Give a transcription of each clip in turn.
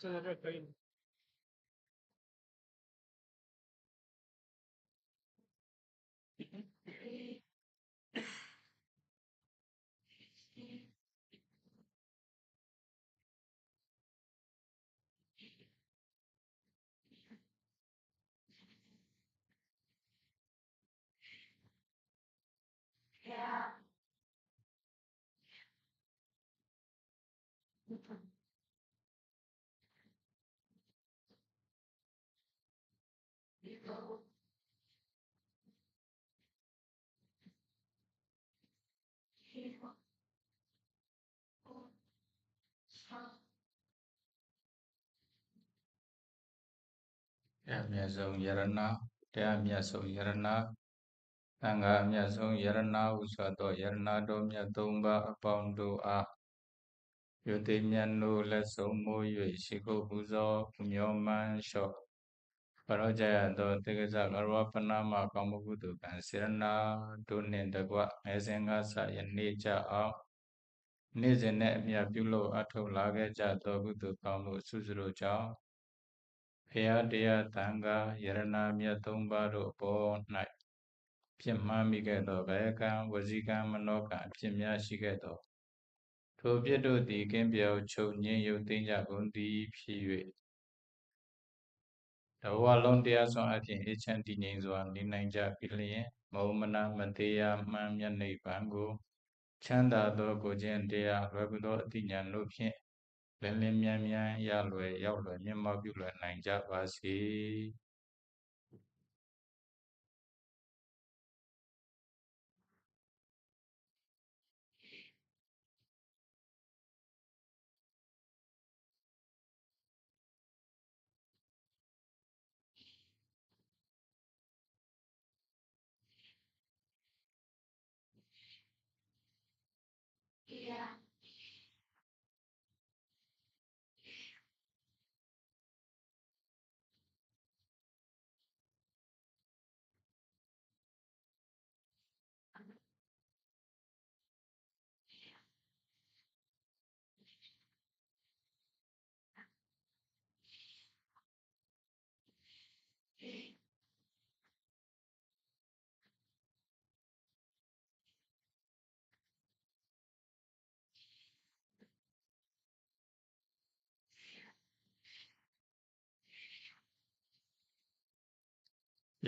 这可以。မြတ်ဆုံးယရဏတရားမြတ်ဆုံးယရဏသံဃာမြတ်ဆုံးယရဏဟုဆိုသောယရဏတော်မြတ်သုံးပါးအပေါင်းတို့အားယုတိမြတ်နိုးလက်ဆုံးမိုး၍ရှိခိုးပူဇော်ပူမျောမှန်းလျှော့ပရောကြရသောတေကဇဂရဝပနာမကောင်းမှုကုသိုလ်ကံစေရနာတို့နှင့်တကွငယ်စဉ်ကစယနေ့ကြအောင်နေ့စဉ်နဲ့အမြတ်ပြုလို့အထောက်လာခဲ့ကြသောကုသိုလ်ကောင်းမှုအစုစုတို့ကြောင့်ဖရာတရားသံဃာယရဏမြတ်သုံးပါးတို့အပေါ်၌ဖြစ်မှန်းမိခဲ့သောကာယကံဝစီကံမနောကံအဖြစ်များရှိခဲ့သောထိုပြစ်တို့သည်ကင်းပြောက်ချုပ်ငြိမ်းရုပ်သိမ်းကြကုန်သည်ဖြစ်၍တဘဝလုံးတရားဆောင်အဖြစ်အေးချမ်းတည်ငြိမ်စွာနေနိုင်ကြပြီလျင်မௌမနာမသေးရမှန်မြတ်နိဗ္ဗာန်ကိုချမ်းသာသောကိုခြင်းတရားလွယ်ကူသောအတိညာတို့ဖြင့်လင်းလင်းမြန်မြန်ရလွယ်ရောက်လွယ်မျက်မှောက်ပြုလွယ်နိုင်ကြပါစေ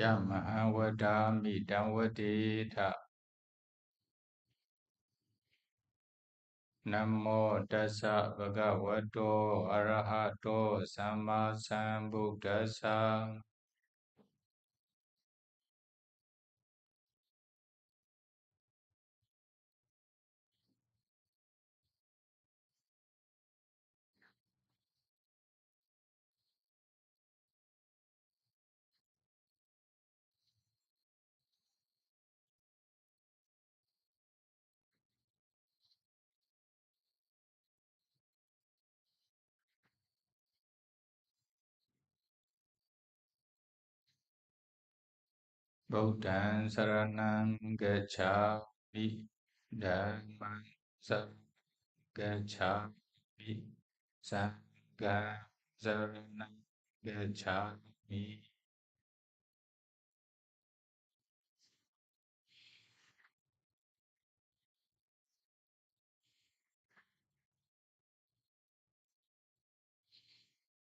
ယမဟံဝဒာမိတံဝတိထနမောတစ္ဆဗဂဝတောအရဟတောသမ္မာသမ္ဗုဒ္ဓัสสะဗုဒ္ဓံစရဏံဂច្ခြာမိဓမ္မံစရဏဂច្ခြာမိသံဃံစရဏံဂច្ခြာမိ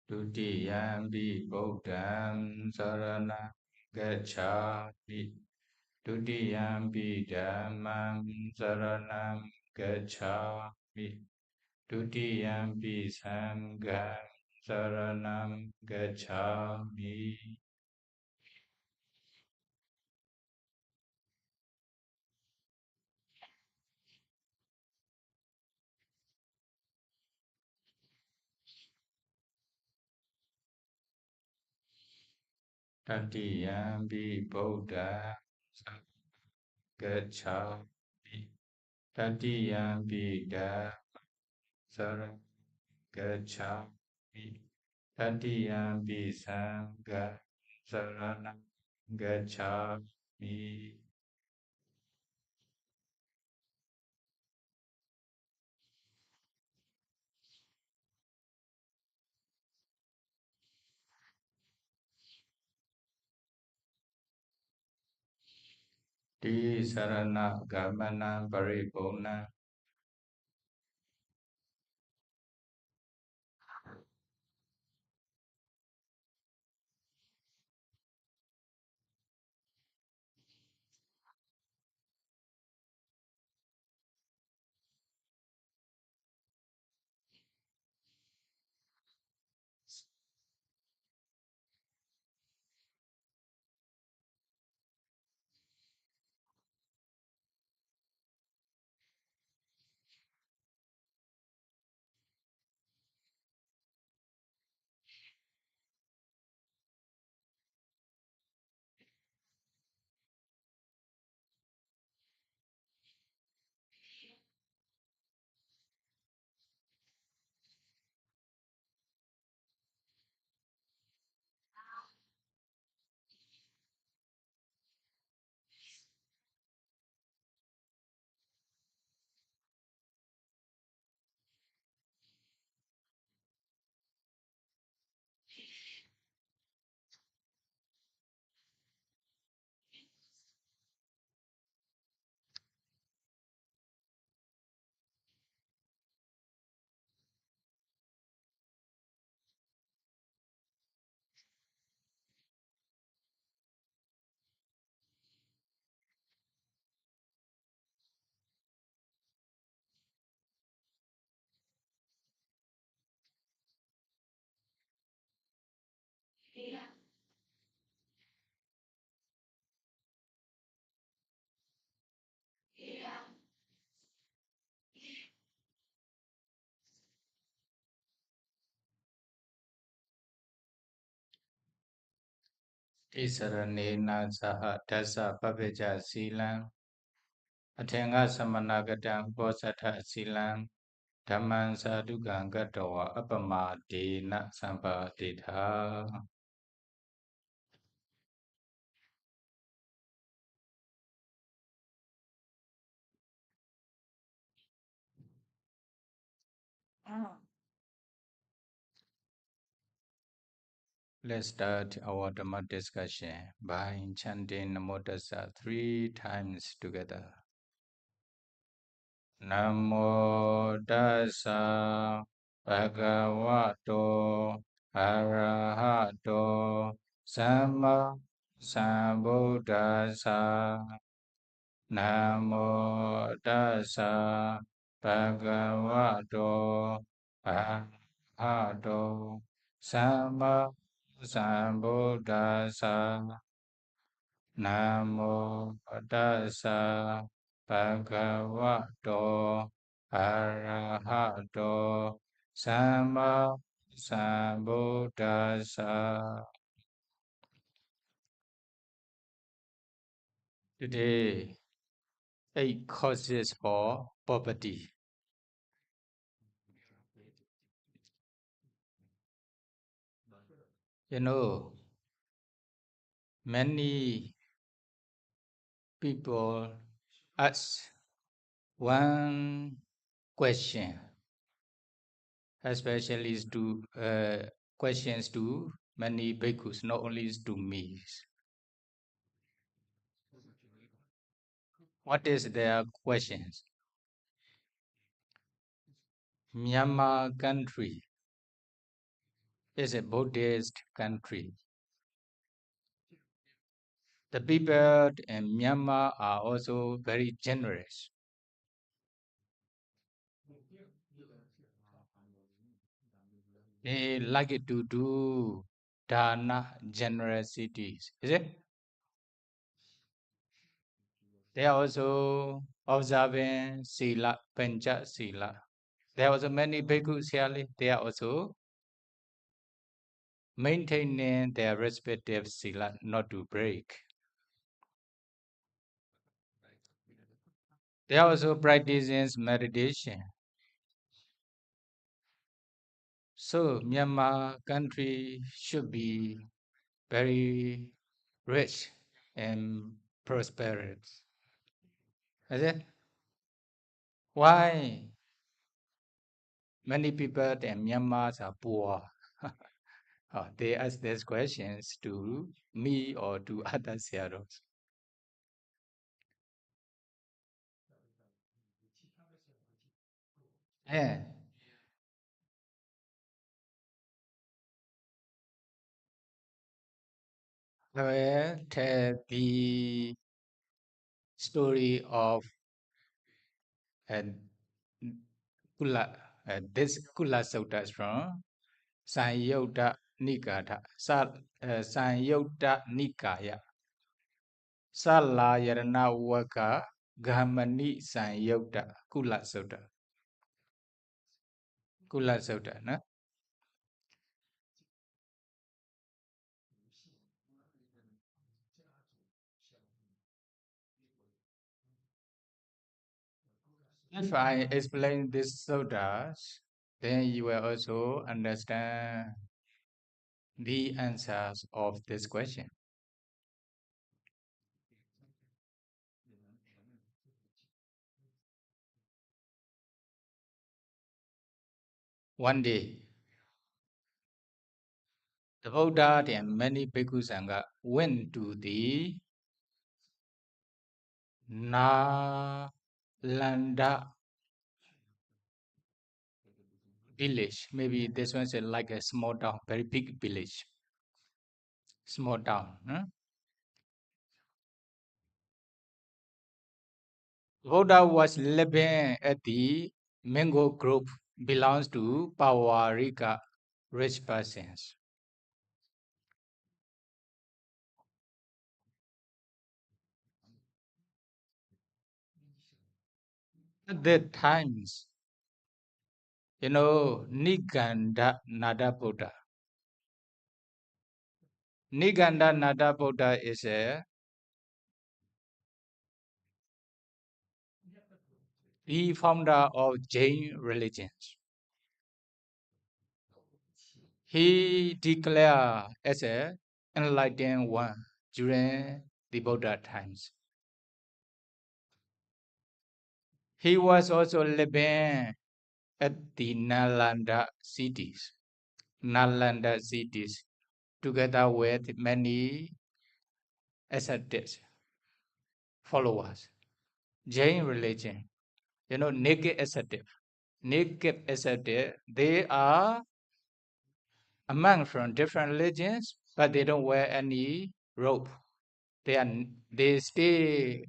ဒုတိယံပိဗုဒ္ဓံစရဏံဂច្ခြာမိဒုတိယံပိဓမ္မံစရဏံဂច្ခြာမိဒုတိယံပိသံဃံစရဏံဂច្ခြာမိတတိယံပိဗုဒ္ဓံစရဏဂច្ခြာမိတတိယံပိဓမ္မံစရဏဂច្ခြာမိတတိယံပိသံဃံစရဏံဂច្ခြာမိ Ti sarana gamana paripurna. Ti saranena saha dasa papeja silang. Athenga samanagatam posatha silang. Dhamman sadhugang gatawa apamadena sampatitha. Let's start our Dhamma discussion by chanting Namo Tassa 3 times together. Namo Tassa Bhagavato Arahato Samma Sambuddhassa. Namo Tassa Bhagavato Arahato Samma Sambuddhassa. Namo Tassa Bhagavato Arahato Samma Sambuddhassa. Today, 8 causes for poverty. You know, many people ask one question, especially to questions to many bhikkhus, not only to me. What is their questions? Myanmar country is a Buddhist country. The people in Myanmar are also very generous. They like to do dana, generosities. Is it? They are also observing sila, pancha sila. There are also many bhikkhus here. They are also maintaining their respective sila not to break. They are also practicing meditation. So Myanmar country should be very rich and prosperous. Is it? Why many people in Myanmar are poor? They ask these questions to me or to other shadows. Yeah. I will tell the story of uh, Kula. This Kula Sutta is from Sanyutta Nikaya. Sanyutta Nikaya. Sala Yarana Waka Gahamani Sanyutta Kula Sutta. Kula Sutta. No? If I explain this suttas, then you will also understand the answers of this question. One day, the Buddha and many Bhikkhu Sangha went to the Nalanda village. Maybe this one is like a small town, very big village, small town. Huh? Buddha was living at the mango group belongs to Pawarika rich persons. At that times, Niganda Nada Buddha. Niganda Nada Buddha is the founder of Jain religions. He declared as a enlightened one during the Buddha times. He was also living at the Nalanda cities, together with many ascetics, followers. Jain religion, naked ascetic. Naked ascetic, they are among from different religions, but they don't wear any robe. They stay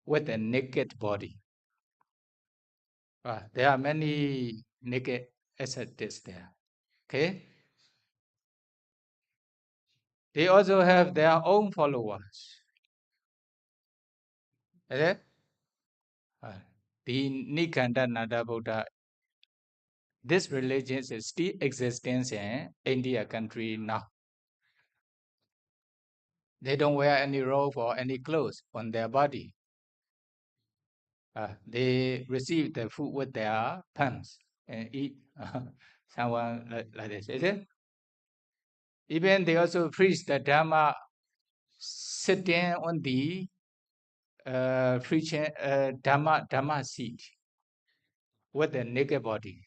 with a naked body. There are many naked ascetics there. Okay, they also have their own followers. Okay? The Nikanda Nada Buddha, this religion is still existing in India country now. They don't wear any robe or any clothes on their body. They receive the food with their palms and eat. Someone like this, is it? Even they also preach the Dharma sitting on the preaching Dharma seat with the naked body,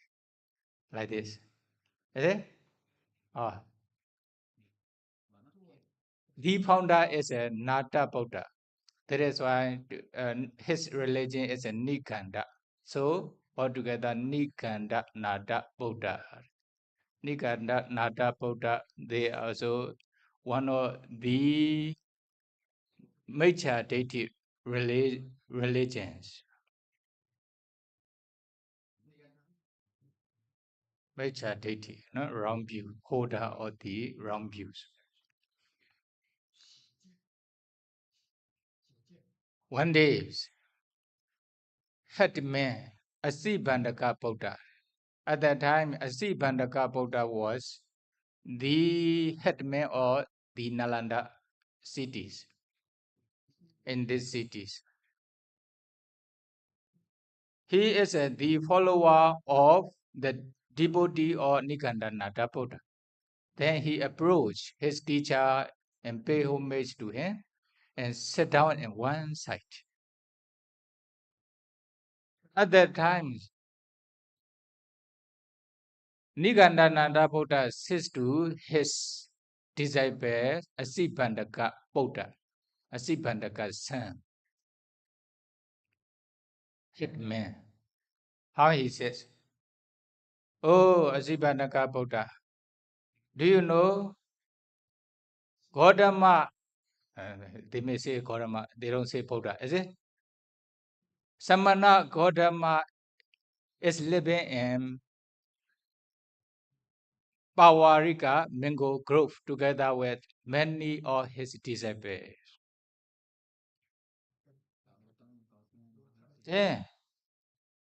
like this. Is it? Ah, the founder is a Nata Buddha. That is why his religion is a Nikanda. So altogether Nikanda Nata Buddha. Nikanda Nata Buddha, they are also one of the major deity religions. Major deity, no wrong view, holder of the wrong views. One day, headman Asibandaka Buddha. At that time, Asibandaka Buddha was the headman of the Nalanda cities. In these cities, he is the follower of the devotee or Nikandanata Buddha. Then he approached his teacher and paid homage to him and sat down in one side. At that time, Nikandananda Buddha says to his disciple Asibandaka Buddha, Asibandaka's son, hitman. How he says, "Oh, Asibanaka Buddha, do you know Gautama?" They may say Gautama, they don't say Buddha, is it? Samana Gautama is living in Pawarika Mango Grove together with many of his disciples. Yeah,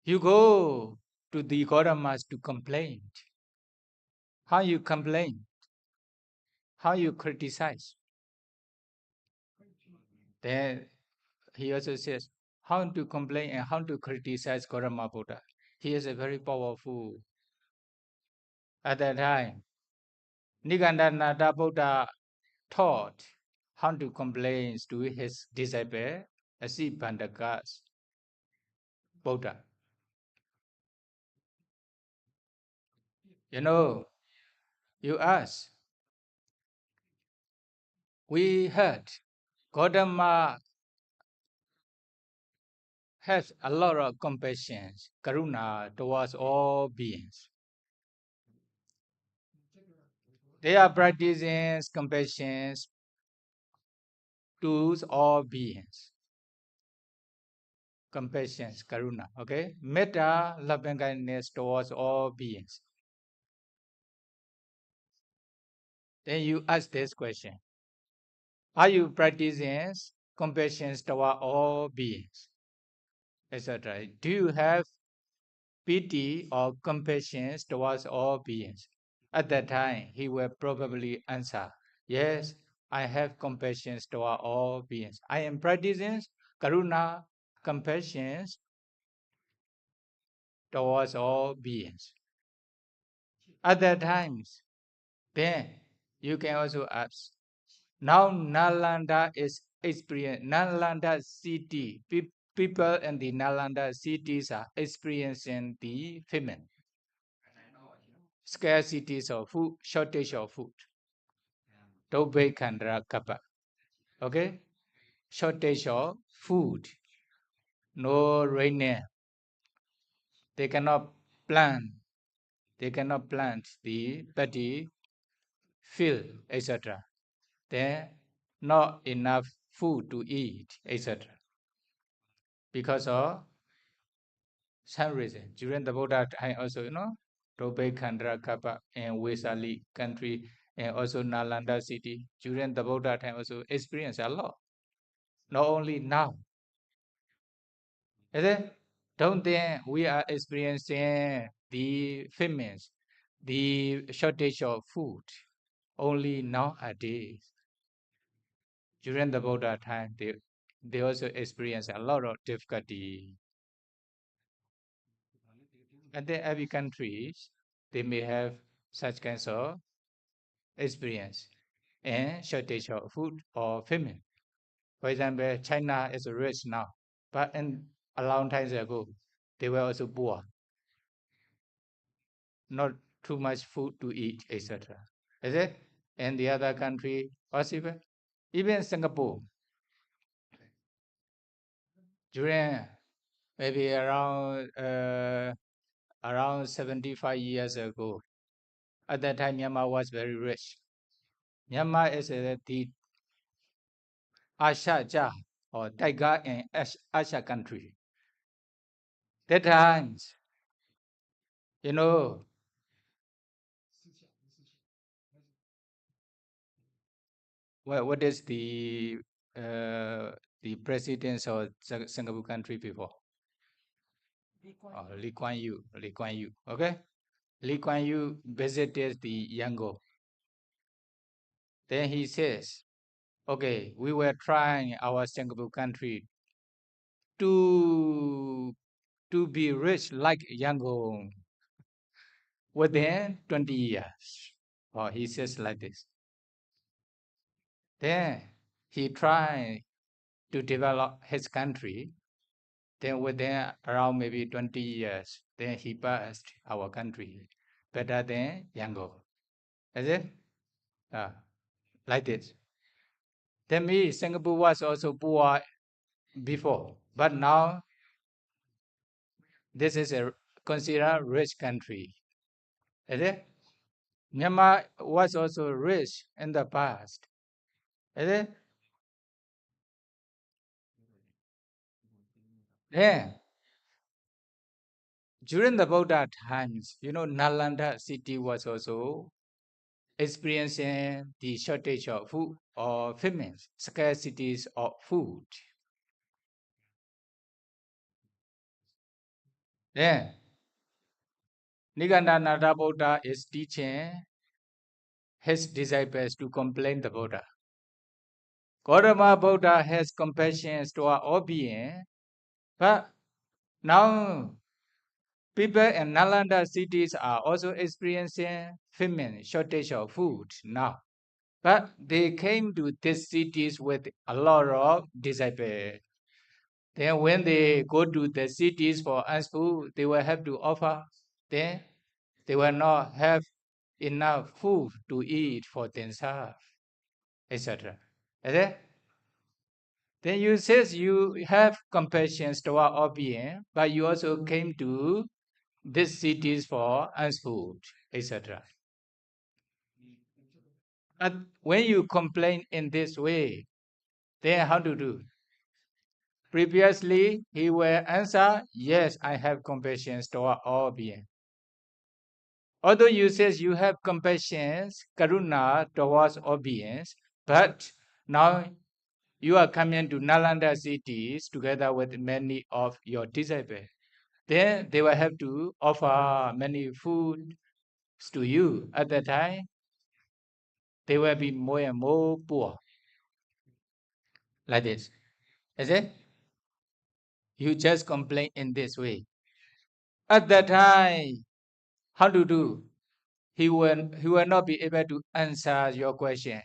you go to the Gautamas to complain. How you complain? How you criticize? Then he also says how to complain and how to criticize Gautama Buddha. He is a very powerful. At that time, Nigandananda Buddha taught how to complain to his disciple Asibandaka's Buddha. You know, you ask, we heard Gautama has a lot of compassion, karuna towards all beings. They are practicing compassion towards all beings. Compassion, karuna, okay? Metta, love and kindness towards all beings. Then you ask this question. Are you practicing compassion toward all beings? Etc. Do you have pity or compassion towards all beings? At that time, he will probably answer, yes, I have compassion toward all beings. I am practicing karuna, compassion towards all beings. At that times, then you can also ask, now Nalanda is experience. Nalanda city, people in the Nalanda cities are experiencing the famine, scarcities of food, shortage of food. Tobe Kandra Kappa. Okay? Shortage of food. No rain. They cannot plant. They cannot plant the paddy field, etc. There not enough food to eat, etc. Because of some reason. During the Buddha time also, Tobe Khandra Kappa and Vesali country and also Nalanda city, during the Buddha time also experience a lot. Not only now. Is it? Don't think we are experiencing the famines, the shortage of food only nowadays. During the Buddha time, they also experience a lot of difficulty. And then every countries, they may have such kinds of experience and shortage of food or famine. For example, China is rich now, but in a long time ago, they were also poor. Not too much food to eat, etc. Is it? And the other country possible? Even Singapore, during maybe around 75 years ago, at that time Myanmar was very rich. Myanmar is the Asha or Taiga and Asha country. That times, you know, what is the president of Singapore country before? Lee Kuan Yew. Lee Kuan Yew. Okay. Lee Kuan Yew visited the Yangon. Then he says, okay, we were trying our Singapore country to be rich like Yangon within 20 years. Or he says like this. Then he tried to develop his country. Then within around maybe 20 years, then he passed our country better than Yangon. Is it? Like this. Then me, Singapore was also poor before, but now this is a considered rich country. Is it? Myanmar was also rich in the past. Is it? Yeah. During the Buddha times, Nalanda city was also experiencing the shortage of food or famine, scarcities of food. Then Nigandananda Buddha is teaching his disciples to complain the Buddha. Gautama Buddha has compassion toward all beings, but now people in Nalanda cities are also experiencing famine, shortage of food now. But they came to these cities with a lot of disciples. Then when they go to the cities for us food, they will have to offer. Then they will not have enough food to eat for themselves, etc. Then you says you have compassion toward all being, but you also came to these cities for us food, etc. But when you complain in this way, then how to do? Previously, he will answer, yes, I have compassion toward all beings. Although you says you have compassion, karuna towards all beings, but now you are coming to Nalanda cities together with many of your disciples. Then they will have to offer many food to you. At that time, they will be more and more poor. Like this. Is it? You just complain in this way. At that time, how to do? He will not be able to answer your question.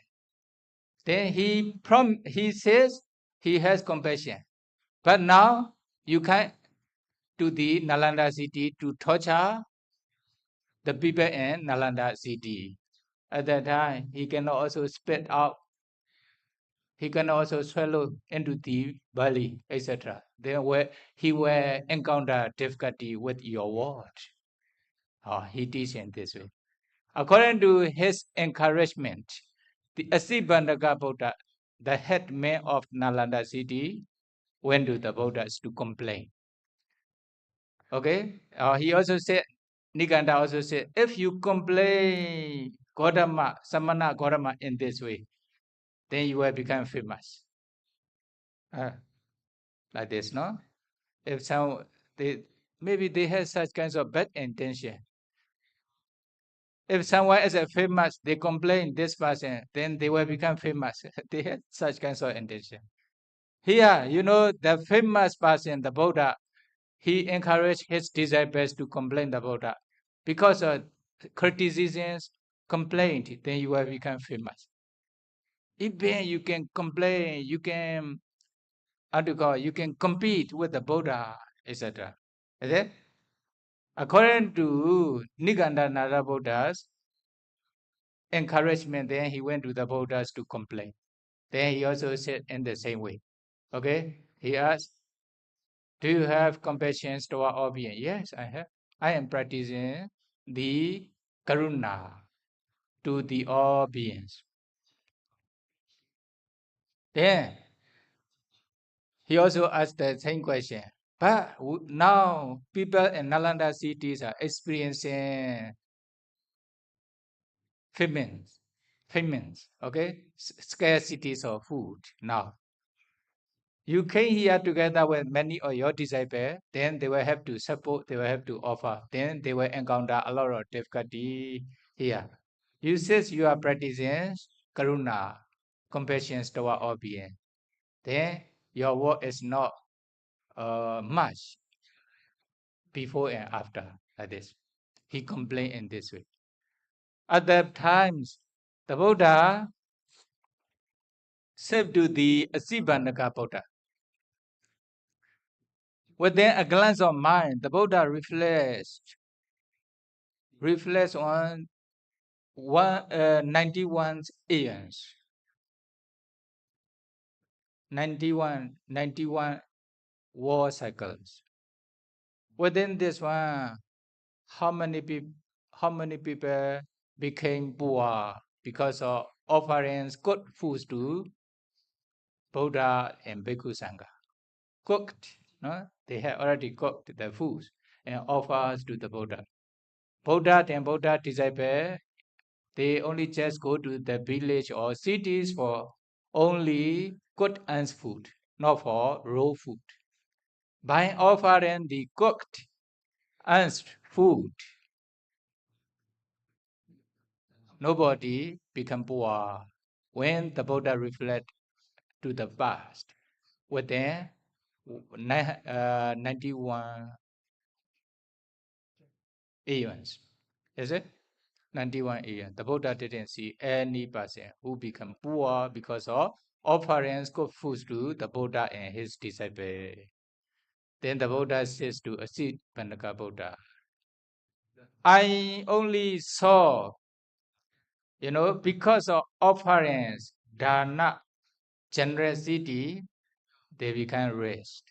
Then he says he has compassion. But now you can to the Nalanda city to torture the people in Nalanda city. At that time, he can also spit out, he can also swallow into the belly, etc. Then where he will encounter difficulty with your word. He teaches in this way. According to his encouragement, the Asibandaka Buddha, the headman of Nalanda city, went to the Buddhas to complain. Okay? He also said, Niganda also said, if you complain Gautama, Samana Gautama in this way, then you will become famous. Like this, no? If maybe they have such kinds of bad intention. If someone is a famous, they complain this person, then they will become famous. They have such kinds of intention. Here, the famous person, the Buddha, he encouraged his disciples to complain the Buddha. Because of criticisms, complaint, then you will become famous. Even you can complain, you can, you can compete with the Buddha, etc. Is it? According to Niganda Nara Buddha's encouragement, then he went to the Buddhas to complain. Then he also said in the same way. Okay? He asked, do you have compassion toward all beings? Yes, I have. I am practicing the karuna to the all beings. Then he also asked the same question. But now people in Nalanda cities are experiencing famines, okay? Scarcities of food now. You came here together with many of your disciples, then they will have to support, they will have to offer, then they will encounter a lot of difficulty here. You says you are practicing karuna, compassion toward all beings. Then your work is not much before and after like this. He complained in this way. At that times, the Buddha said to the Asibanaka Buddha, within a glance of mind, the Buddha reflects on 91 eons, 91 war cycles. Within this one, how many people became poor because of offerings good foods to Buddha and Bhikkhu Sangha? Cooked, no? They had already cooked the foods and offers to the Buddha. Buddha and Buddha disciple, they only just go to the village or cities for only cooked and food, not for raw food. By offering the cooked and food, nobody become poor. When the Buddha reflect to the past, within 91 eons, is it? 91 eons. The Buddha didn't see any person who become poor because of offerings good foods to the Buddha and his disciples. Then the Buddha says to Asit Pandaka Buddha, I only saw, because of offerings, dana, generosity, they become rich.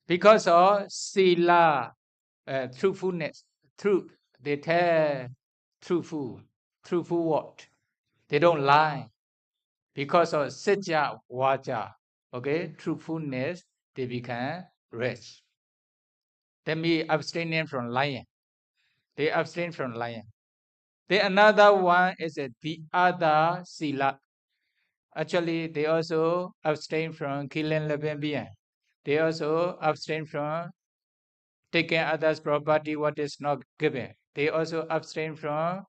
Because of sila, truthfulness, truth, they tell truthful what? They don't lie. Because of satya vaja, okay, truthfulness, they become rich. They may abstain from lying. They abstain from lying. Then another one is the other sila. Actually, they also abstain from killing living being. They also abstain from taking others' property what is not given. They also abstain from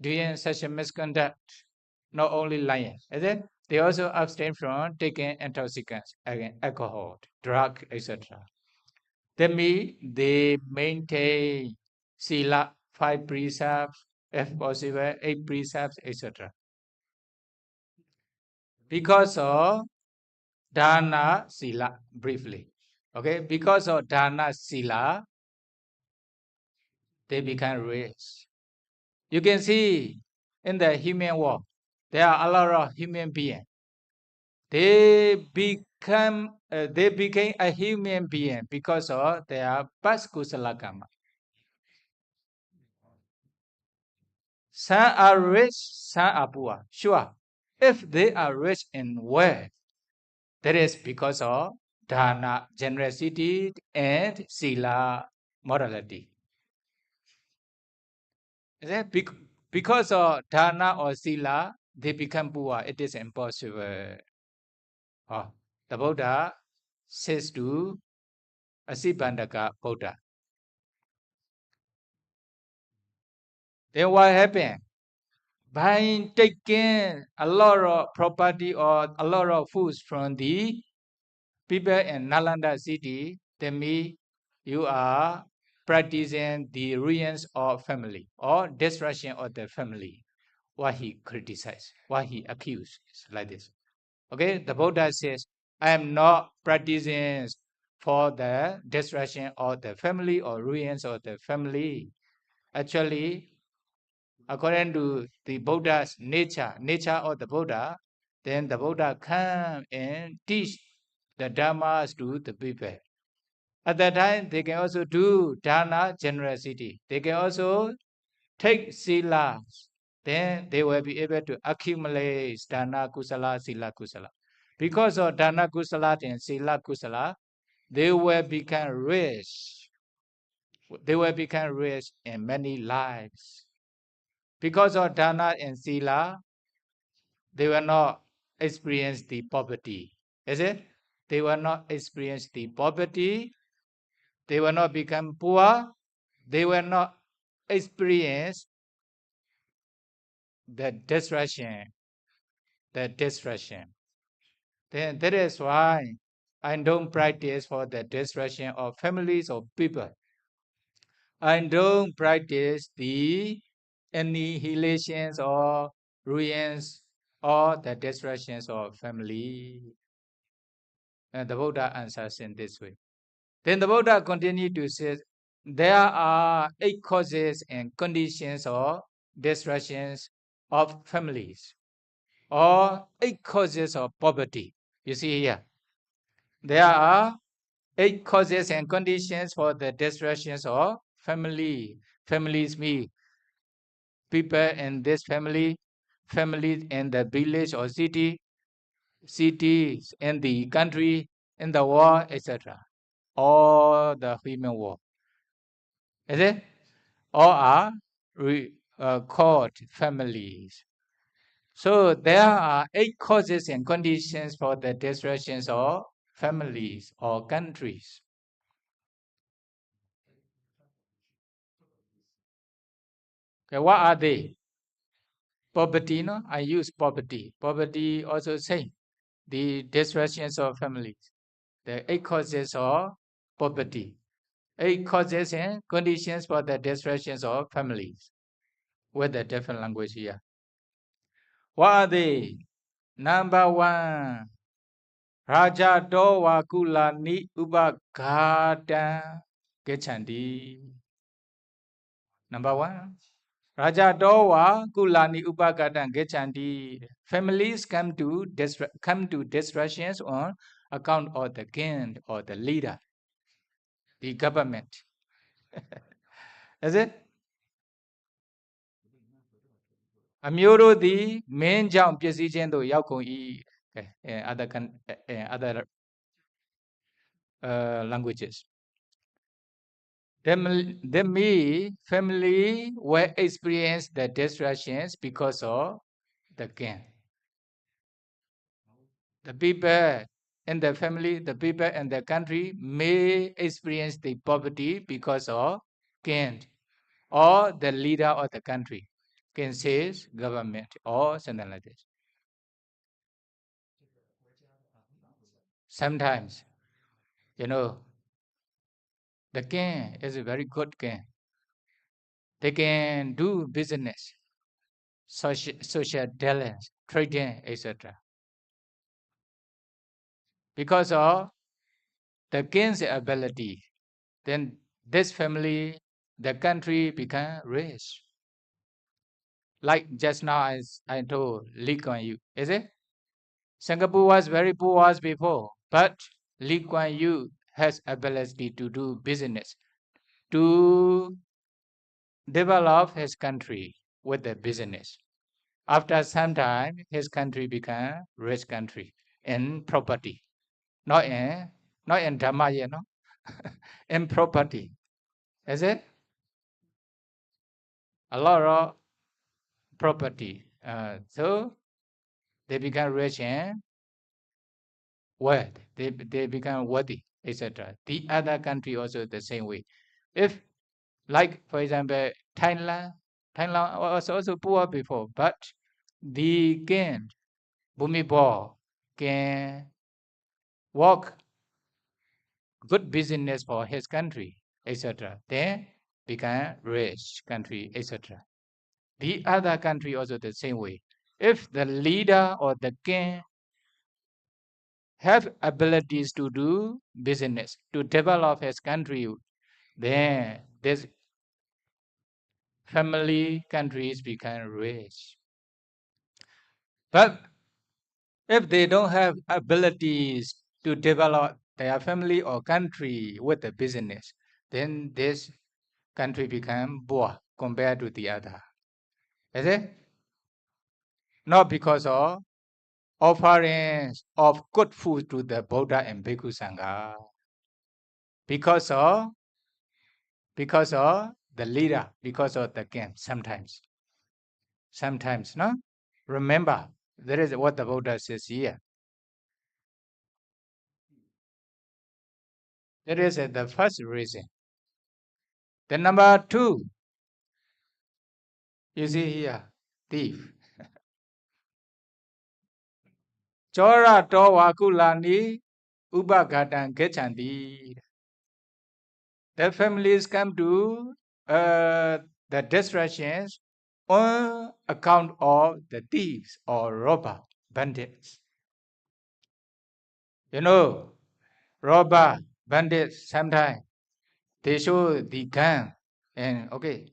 doing such a misconduct, not only lying, is it? They also abstain from taking intoxicants, again, alcohol, drug, etc. That means they maintain sila, 5 precepts, if possible, 8 precepts, etc. Because of dana sila, briefly. Okay, because of dana sila, they become rich. You can see in the human world, there are a lot of human beings. They became a human being because of their past kusala karma. Some are rich, some are poor. Sure, if they are rich in wealth, that is because of dana, generosity, and sila, morality. Is that because of dana or sila, they become poor? It is impossible. Oh, the Buddha says to Asibandaka Buddha. Then what happened? By taking a lot of property or a lot of foods from the people in Nalanda city, then you are practicing the ruins of family or destruction of the family. What he criticized, what he accused, is like this. Okay, the Buddha says, I am not practicing for the destruction of the family or ruins of the family. Actually, according to the Buddha's nature of the Buddha, then the Buddha come and teach the Dhammas to the people. At that time, they can also do dana, generosity. They can also take silas. Then they will be able to accumulate dana kusala, sila kusala. Because of dana kusala and sila kusala, they will become rich. They will become rich in many lives. Because of dana and sila, they will not experience the poverty. Is it? They will not experience the poverty. They will not become poor. They will not experience the destruction. The destruction. Then that is why I don't practice for the destruction of families or people. I don't practice the annihilations or ruins or the destructions of family. And the Buddha answers in this way. Then the Buddha continued to say, there are 8 causes and conditions of destructions of families, or 8 causes of poverty. You see here, there are 8 causes and conditions for the destructions of family. Families mean people in this family, families in the village or city, cities in the country, in the world, etc. All the human world. Is it? All are called families. So there are 8 causes and conditions for the destructions of families or countries. Okay, what are they? Poverty, no? I use poverty. Poverty also same. The destructions of families. The 8 causes of poverty. 8 causes and conditions for the destructions of families. With a different language here. What are they? Number 1. Raja Dowa Kulani Ubagada Gechandi. Number 1. Raja Dowa Kulani Ubagada Gechandi. Families come to destructions on account of the king or the leader, the government. Is it? အမျိုးတို့သည်မင်းကြောင့်ပျက်စီးခြင်းသို့ရောက်ကုန်၏ other languages. The me family will experience the destructions because of the king. The people in the family, the people in the country may experience the poverty because of king or the leader of the country. King says government or something like this. Sometimes, the king is a very good king. They can do business, social dealings, trading, etc. Because of the king's ability, then this family, the country become rich. Like just now I told Lee Kuan Yew, is it? Singapore was very poor as before, but Lee Kuan Yew has ability to do business, to develop his country with the business. After some time, his country became rich country in property, not in Dhamma, in property. Is it? A lot of property. So they become rich and wealth. They become worthy, etc. The other country also the same way. If, like for example, Thailand was also poor before, but the king Bhumibol can work good business for his country, etc. Then become rich country, etc. The other country also the same way. If the leader or the king have abilities to do business, to develop his country, then this family countries become rich. But if they don't have abilities to develop their family or country with the business, then this country become poor compared to the other. Is it? Not because of offerings of good food to the Buddha and Bhikkhu Sangha. Because of the leader, because of the king, sometimes. Sometimes, no? Remember, that is what the Buddha says here. That is the first reason. Then number 2, you see here, thief. Chora towa kulani ubagatan gechanti. The families come to the destructions on account of the thieves or robber, bandits. Robber, bandits, sometimes they show the gun and, okay,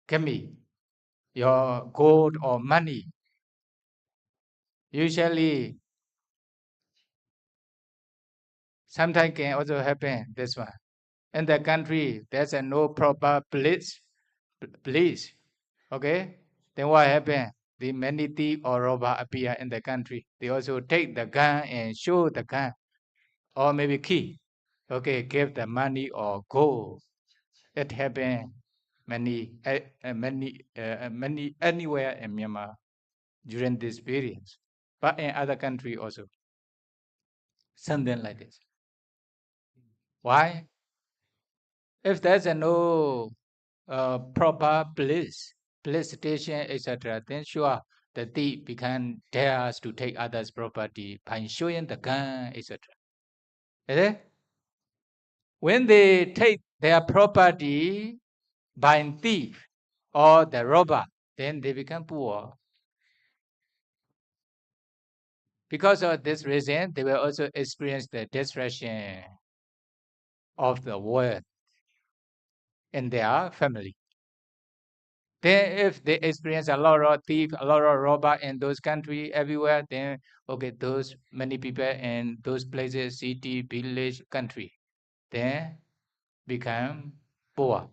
give me your gold or money. Usually, Sometimes can also happen this one. In the country, there's a no proper police. Okay, then what happen? The many thief or robber appear in the country. They also take the gun and show the gun, or maybe key. Okay, give the money or go. It happen many anywhere in Myanmar during this period, but in other country also something like this. Why? If there's a no proper police station, etc., then sure the thief become dares to take others' property by showing the gun, etc. Is it? When they take their property by thief or the robber, then they become poor. Because of this reason, they will also experience the destruction of the wealth in their family. Then if they experience a lot of thief, a lot of robber in those countries everywhere, then okay, those many people in those places, city, village, country, then become poor.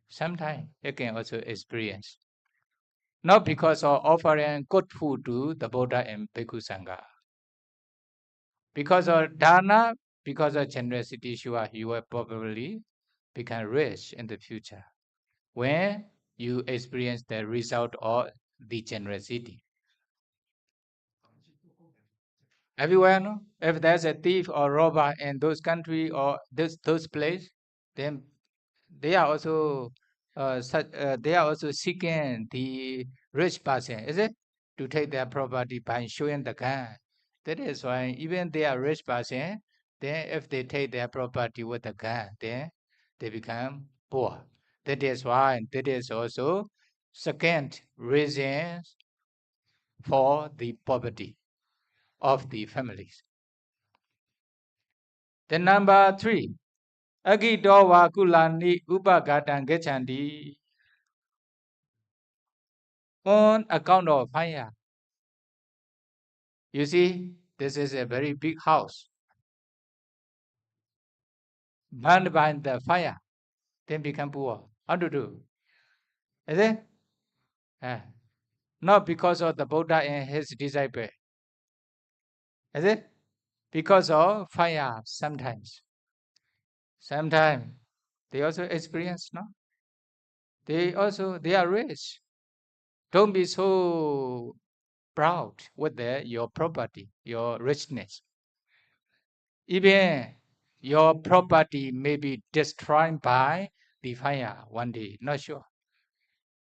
Sometimes you can also experience. Not because of offering good food to the Buddha and Bhikkhu Sangha. Because of dana, because of generosity, sure, you will probably become rich in the future when you experience the result of the generosity. Everywhere, no? If there's a thief or robber in those country or those place, then they are also they are also seeking the rich person, is it, to take their property by showing the gun. That is why even they are rich person, then if they take their property with the gun, then they become poor. That is why that is also second reason for the poverty of the families. The number 3, Agito wa kulani upagatan gechandi. On account of fire. You see, this is a very big house. Burned by the fire, then become poor. How to do? Is it? Not because of the Buddha and his disciple. Is it? Because of fire sometimes. Sometimes they also experience, no? They are rich. Don't be so proud with your property, your richness. Even your property may be destroyed by the fire one day, not sure.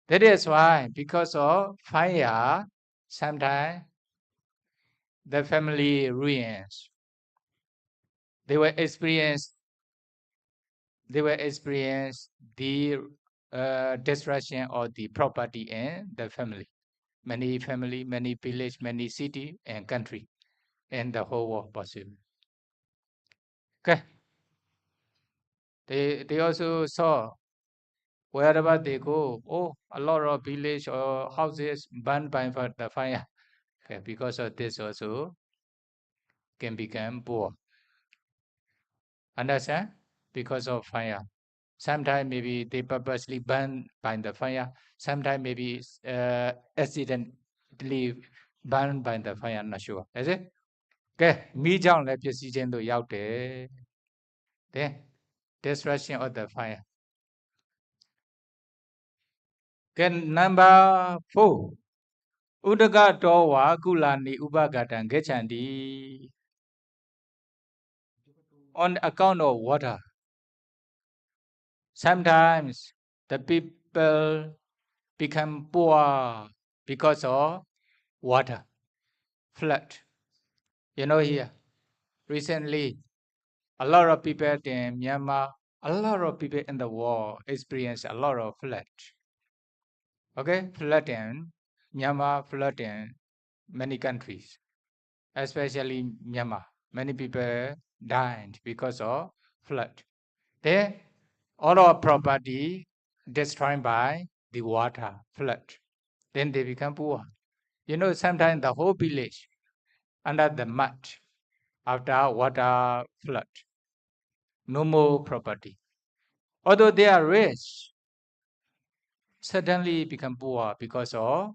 That is why, because of fire, sometimes the family ruins. They will experience the destruction of the property in the family. Many family, many village, many city and country, and the whole world possible. Okay. They also saw wherever they go, oh, a lot of village or houses burned by the fire. Okay, because of this also can become poor. Understand? Because of fire. Sometimes maybe they purposely burn by the fire. Sometimes maybe accidentally burned by the fire. I'm not sure. Is it? ကဲမီးကြောင့်လည်းပျက်စီးခြင်းတို့ရောက်တယ် Then destruction of the fire. ကဲ number 4 ဥဒကတောဝါကုလာနိဥပဂတံ gechanti. On account of water. Sometimes the people become poor because of water, flood. You know here, recently, a lot of people in Myanmar, a lot of people in the world experience a lot of flood. Okay, flood in Myanmar, flood in many countries, especially Myanmar. Many people died because of flood. There, all our property destroyed by the water, flood. Then they become poor. You know, sometimes the whole village under the mud. after water flood. No more property. Although they are rich, suddenly become poor because of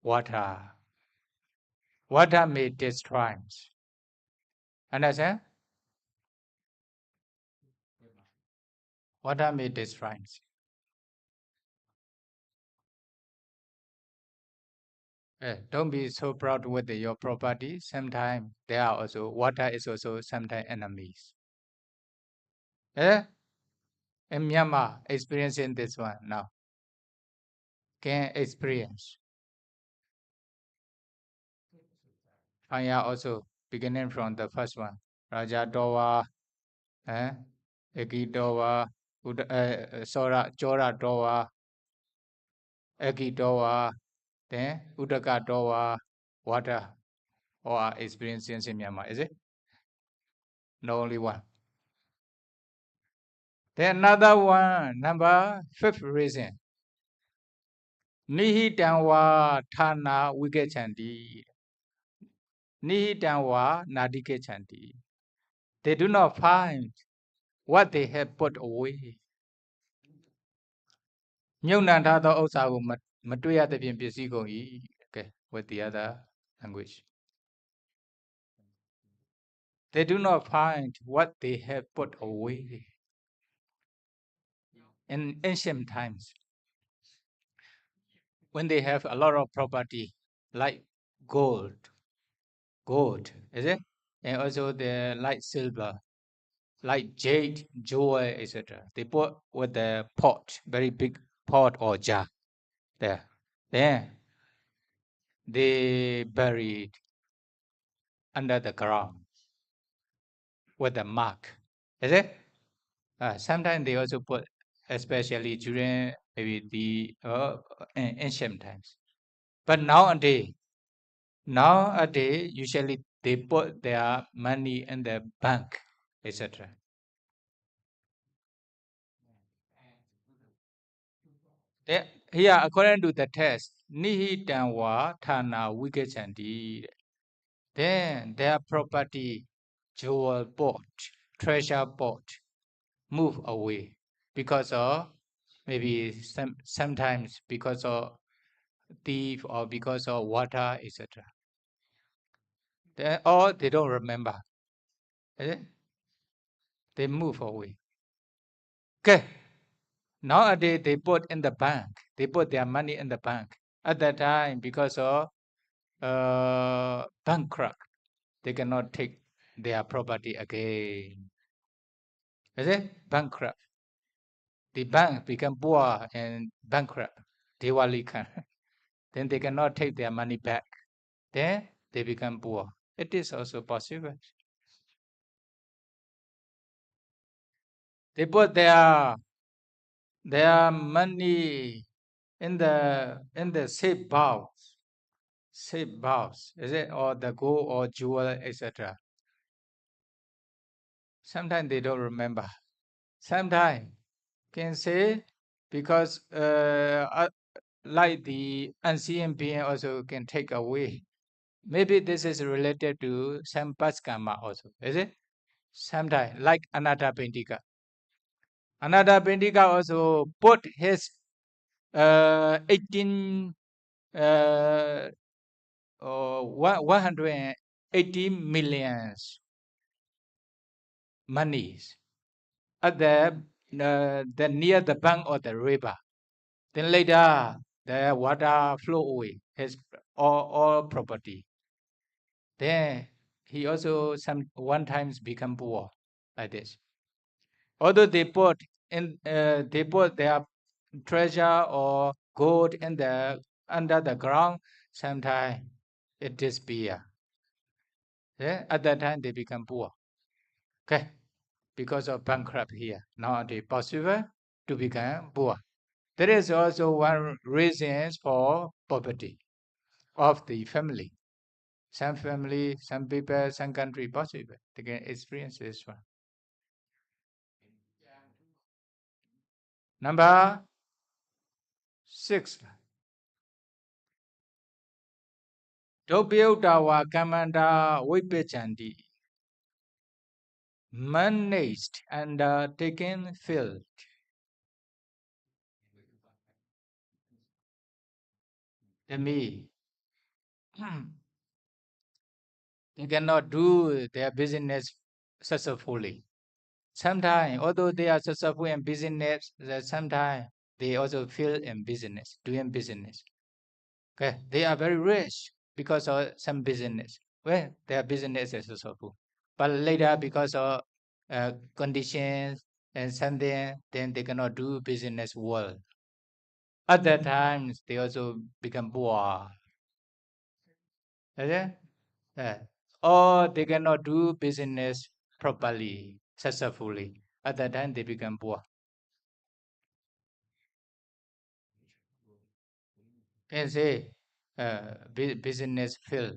water. Water may destroy. Understand? Water may destroy. Don't be so proud with your property. Sometimes there are also water is also sometimes enemies. In Myanmar, experiencing this one now. Can experience. Fire also beginning from the first one. Raja Dowa, Eki Dowa, Sora Chora Dowa, Eki Dowa, then Udaka Dowa, water, or experiencing in Myanmar, is it? No, only one. Then another one, number 5th reason. Nihitanwa Thana Wikechanti. Nihitanwa Nadikechanti. They do not find what they have put away. မြုပ်နှံထားသောဥစ္စာကိုမတွေ့ရသဖြင့်ပစ္စည်းကုန်၏. Okay, with the other language. They do not find what they have put away. In ancient times, when they have a lot of property, like gold, is it? And also the like silver, like jade, jewel, etc. They put with the pot, very big pot or jar there. Then they bury it under the ground with a mark. Is it? Sometimes they also put, especially during maybe the ancient times. But nowadays, usually they put their money in the bank, etc. Here, according to the text, Nihitanwa Thana Wikechanti. Then their property, jewel pot, treasure pot, move away because of maybe sometimes because of thief or because of water, etc. Or they don't remember. They move away. Okay. Nowadays they put in the bank. They put their money in the bank. At that time, because of bankrupt, they cannot take their property again. Is it? Bankrupt. The bank become poor and bankrupt. Diwali can. Then they cannot take their money back. Then they become poor. It is also possible. They put their money in the safe box, is it, or the gold or jewel, etc. Sometimes they don't remember. Sometimes can say because like the unseen being also can take away. Maybe this is related to some past karma also, is it? Sometimes like Anatta Pendika. Anatta Pendika also put his 18 180 millions monies at the near the bank of the river. Then later the water flow away his all property. Then he also one times become poor like this. Although they put their treasure or gold in the under the ground, sometimes it disappear. At that time they become poor. Okay, because of bankrupt here. Now they possible to become poor. There is also one reason for poverty of the family. Some family, some people, some country possible. They can experience this one. Number 6. Dopyudawa Kamanda Vipichanti. managed, undertaken, failed. To me, they cannot do their business successfully. Sometimes, although they are successful in business, sometimes they also fail in business, doing business. Okay, they are very rich because of some business. Well, their business is successful, but later because of conditions and something, then they cannot do business well. At that times, they also become poor. Okay? Yeah. Or they cannot do business properly, successfully. At that time, they become poor. Can say business fail.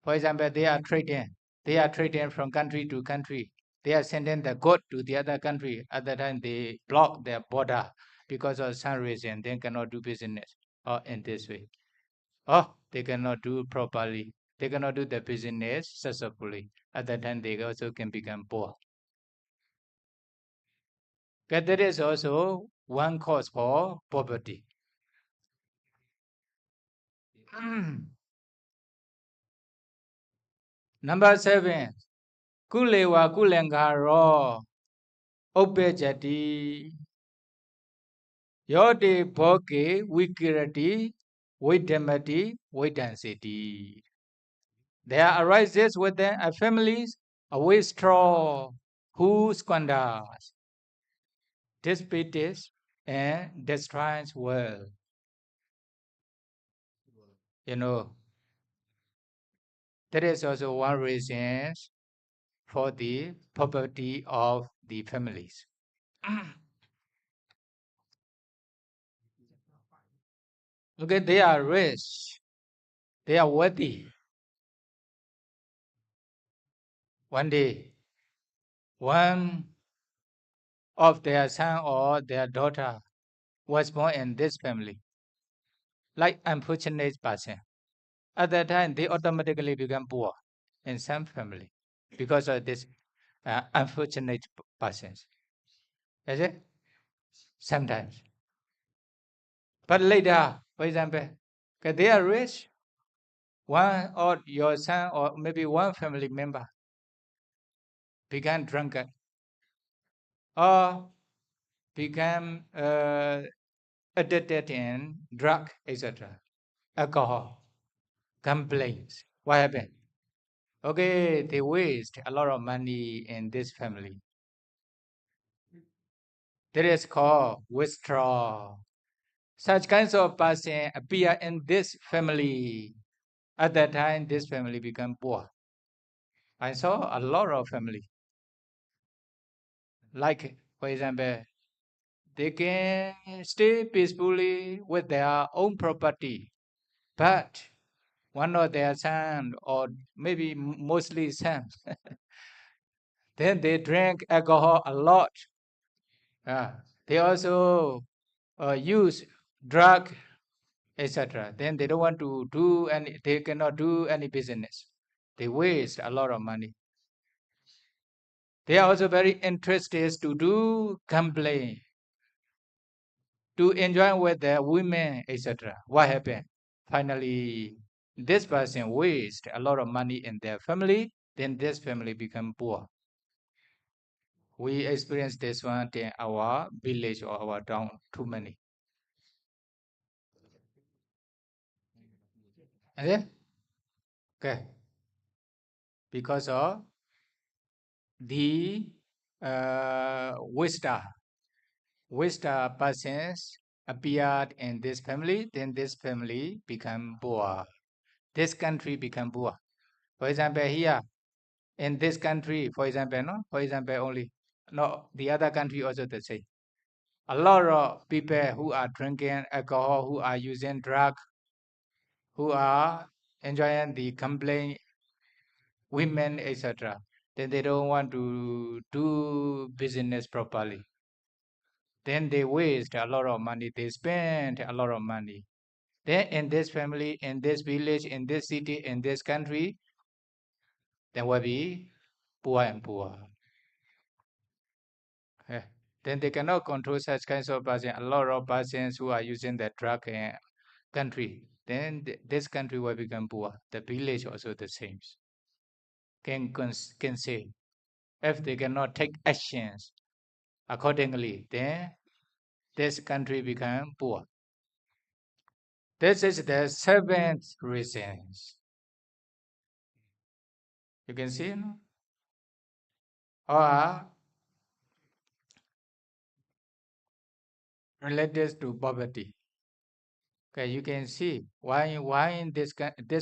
For example, they are trading. They are trading from country to country. They are sending the goods to the other country. At that time, they block their border because of some reason. They cannot do business or in this way. Or they cannot do properly. They cannot do the business successfully. At that time, they also can become poor. But that is also one cause for poverty. Number 7. Kulewa kulengaro obejati yote boke wikirati vidamati vidansiti. There arises within a families a wastrel who squanders, dissipates, and destroys world. You know, that is also one reason for the poverty of the families. Okay, they are rich, they are worthy. One day, one of their son or their daughter was born in this family, like unfortunate person. At that time, they automatically become poor in some family because of this unfortunate persons. Is it? Sometimes. But later, for example, they are rich, one or your son or maybe one family member become drunkard or become addicted in drug, etc., alcohol, complaints. What happened? Okay, they waste a lot of money in this family. That is called withdrawal. Such kinds of person appear in this family. At that time, this family become poor. I saw a lot of family. Like, for example, they can stay peacefully with their own property, but one of their son or maybe mostly son, then they drink alcohol a lot. They also use drug, etc. Then they don't want to do any, they cannot do any business. They waste a lot of money. They are also very interested to do complain, to enjoy with their women, etc. What happened? Finally, this person waste a lot of money in their family, then this family become poor. We experience this one in our village or our town too many. Okay? Okay. Because of the wisdom persons appeared in this family, then this family become poor. This country become poor. For example, here in this country, for example, no, for example only, no, the other country also the same. A lot of people who are drinking alcohol, who are using drug, who are enjoying the complaint, women, etc. Then they don't want to do business properly. Then they waste a lot of money. They spend a lot of money. Then in this family, in this village, in this city, in this country, there will be poor and poor. Then they cannot control such kinds of person. A lot of persons who are using the drug in country, then this country will become poor. The village also the same. Can say if they cannot take actions accordingly, then this country become poor. This is the seventh reasons. You can see, no? Or related to poverty. Okay, you can see why in this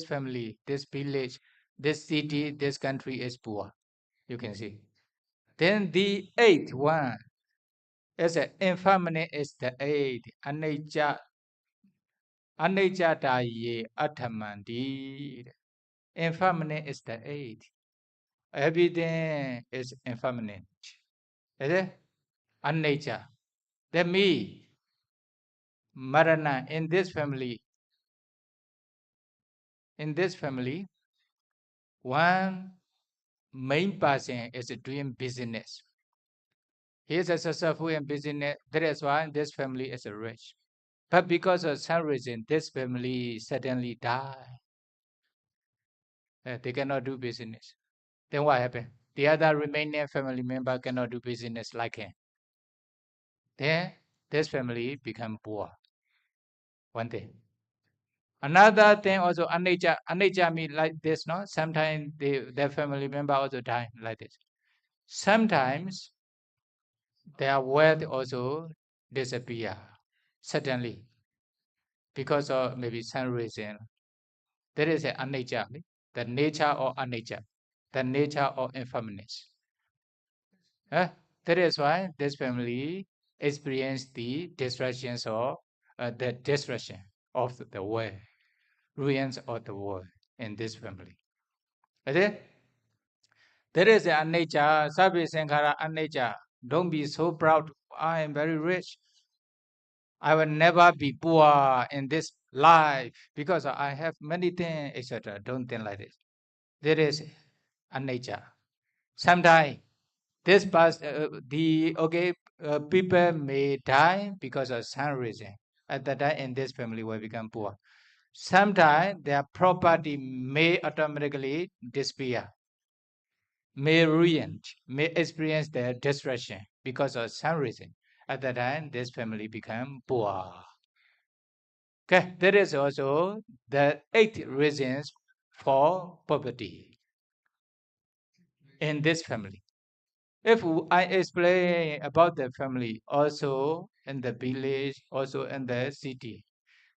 family, this village, this city, this country is poor. You can see. Then the eighth one is infirmity is the eighth. Anicca daye athamandi. Infirmity is the eighth. Everything is impermanent. Is it? Anicca. That means Marana in this family, one main person is doing business. He is a successful in business. That is why this family is rich. But because of some reason, this family suddenly die. They cannot do business. Then what happened? The other remaining family member cannot do business like him. Then this family become poor. One thing. Another thing also anicca. Anicca means like this, no? Sometimes their family member also die like this. Sometimes their wealth also disappear suddenly because of maybe some reason. There is an anicca, the nature of anicca, the nature of impermanence. That is why this family experienced the destructions of the destruction of the world, ruins of the world in this family. Okay? There is an anicca, sabhi sankhara anicca. Don't be so proud. I am very rich. I will never be poor in this life because I have many things, etc. Don't think like this. There is anicca. Sometimes this past people may die because of some reason. At that time, in this family will become poor. Sometimes their property may automatically disappear, may ruin, may experience their destruction because of some reason. At that time, this family become poor. Okay, there is also the eight reasons for poverty in this family. If I explain about the family, also in the village, also in the city.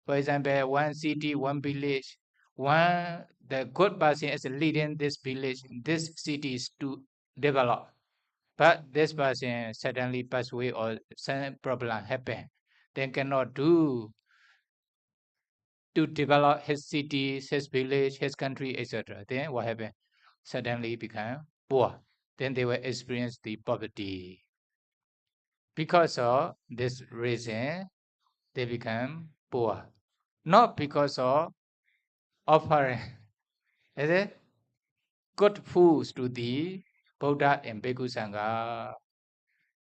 For example, one city, one village, one the good person is leading this village, this city is to develop. But this person suddenly pass away or some problem happen, then cannot do to develop his cities, his village, his country, etc. Then what happened? Suddenly become poor. Then they will experience the poverty. Because of this reason, they become poor. Not because of offering is it? Good foods to the Buddha and Bhikkhu Sangha.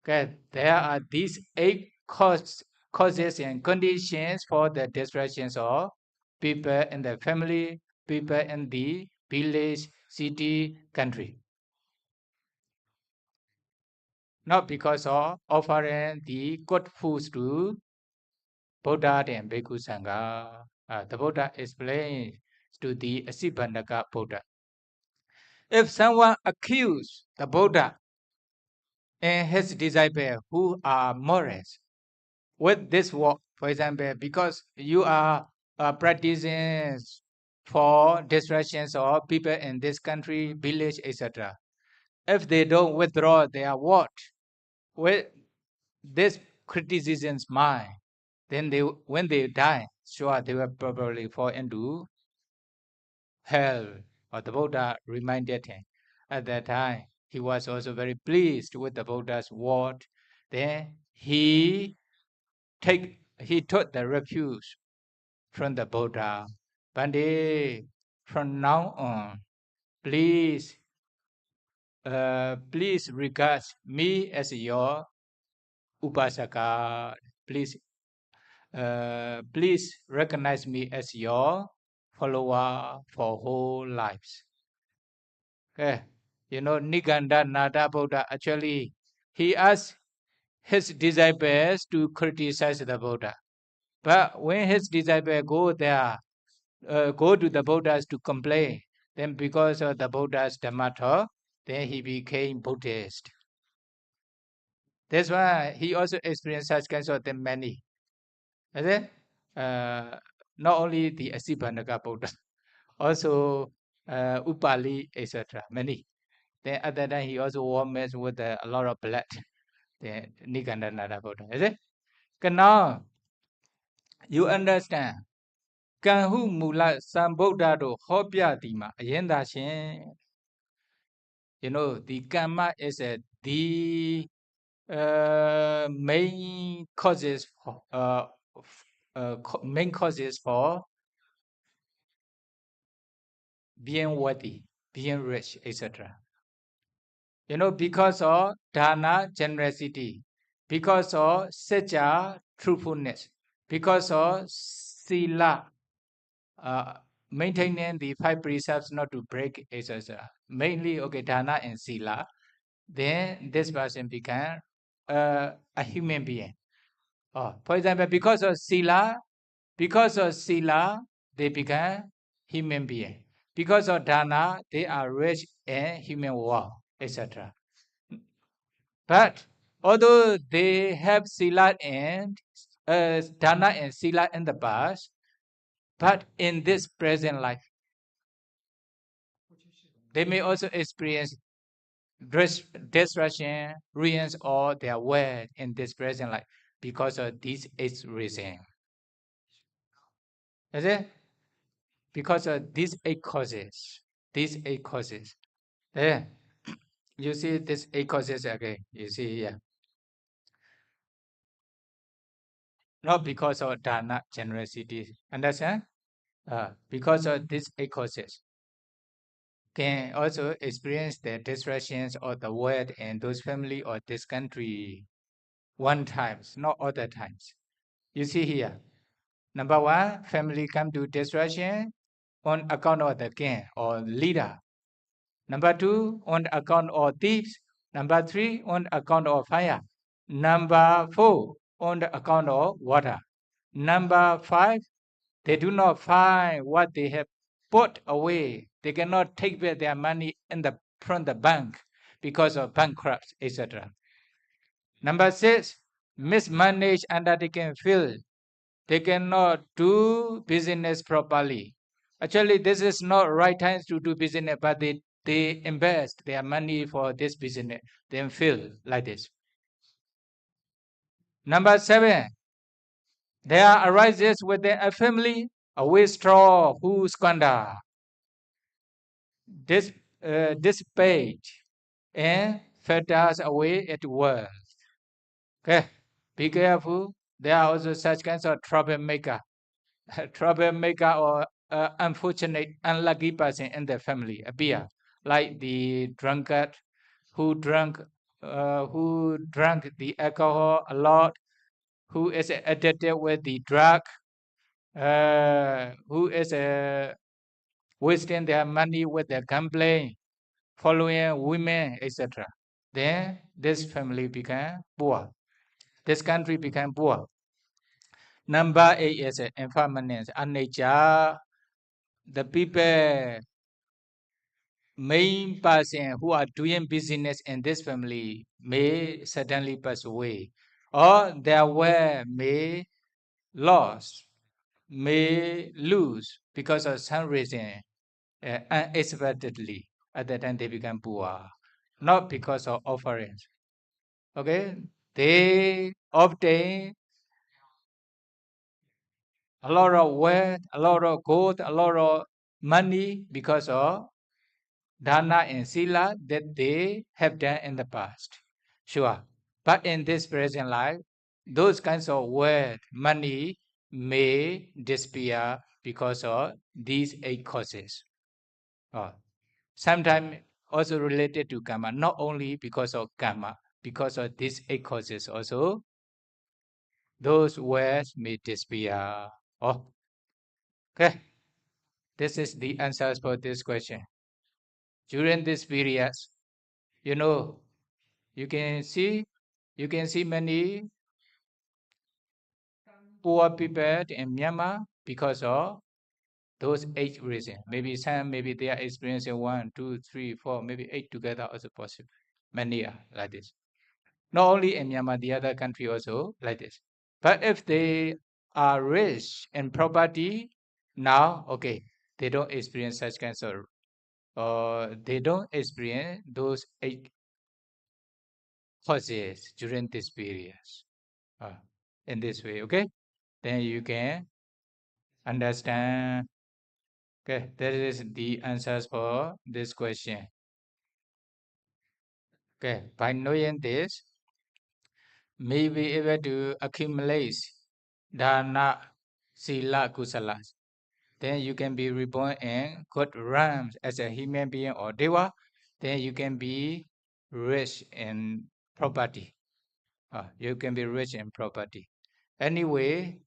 Okay, there are these eight causes and conditions for the destructions of people in the family, people in the village, city, country. Not because of offering the good foods to Buddha and Bhikkhu Sangha. The Buddha explains to the Asibandaka Buddha. If someone accuses the Buddha and his disciples who are morals with this work, for example, because you are practicing for destructions of people in this country, village, etc. If they don't withdraw their word with this criticism's mind, then they when they die, sure they will probably fall into hell. Or the Buddha reminded him at that time. He was also very pleased with the Buddha's word. Then he took the refuge from the Buddha. Bande, from now on, please, please regard me as your Upasaka, please recognize me as your follower for whole lives. Okay, Niganda Nada Buddha actually he asked his disciples to criticize the Buddha, but when his disciples go there, go to the Buddhas to complain, then because of the Buddha's Dhamma, then he became Buddhist. That's why he also experienced such kinds of things many. Is it? Not only the Asibhanaka Buddha, also Upali, etc. Many. Then at that time he also wore mess with a lot of blood. The Nikandanada Buddha. Is it? Now you understand. ကံဟုမူလစံဗုဒ္ဓတို့ဟောပြသည်မှာအရင်သာရှင် the karma is the main causes for being worthy, being rich, etc. Because of dana generosity, because of saja truthfulness, because of sila, maintaining the 5 precepts not to break, etc. Mainly, okay, dana and sila. Then this person become a human being. For example, because of sila, they become human being. Because of dana, they are rich in human world, etc. But although they have sila and dana and sila in the past, but in this present life, they may also experience destruction, ruins, or their wealth in this present life because of this is reason. Is it? Because of these 8 causes. These 8 causes. There. You see this 8 causes again. You see here. Not because of dana generosity. Understand? Because of these 8 causes. Can also experience the distractions or the wealth in those family or this country one times, not other times. You see here. Number 1, family come to destruction on account of the king or leader. Number 2, on account of thieves. Number 3, on account of fire. Number 4, on the account of water. Number 5, they do not find what they have put away. They cannot take back their money from the bank because of bankrupts, etc. Number 6, mismanaged undertaking field. They cannot do business properly. Actually, this is not right time to do business, but they invest their money for this business, then fail like this. Number 7, there arises within a family a withdrawal who squander, dissipate, and fetters away at wealth. Okay, be careful. There are also such kinds of troublemaker or unfortunate, unlucky person in the family appear, like the drunkard who drank the alcohol a lot, who is addicted with the drug, who is wasting their money with their gambling, following women, etc. Then this family became poor. This country became poor. Number 8 is impermanence, nature. The people, main person who are doing business in this family may suddenly pass away, or their wealth may lose because of some reason, unexpectedly. At that time they become poor, not because of offerings. Okay, they obtain a lot of wealth, a lot of gold, a lot of money because of dana and sila that they have done in the past. Sure. But in this present life, those kinds of wealth, money may disappear because of these 8 causes. Sometimes also related to karma, not only because of karma, because of these 8 causes also, those words may disappear. Oh, okay. This is the answers for this question. During this period, you know, you can see many poor people in Myanmar because of those 8 reasons. Maybe some, maybe they are experiencing 1, 2, 3, 4, maybe 8 together also possible. Many are like this. Not only in Myanmar, the other country also like this. But if they are rich in property, now, okay, they don't experience such cancer, or they don't experience those 8 causes during this period. In this way, okay? Then you can understand. Okay, that is the answers for this question. Okay, by knowing this, may be able to accumulate dana, sila, kusala. Then you can be reborn in good realms as a human being or deva. Then you can be rich in property. You can be rich in property. Anyway,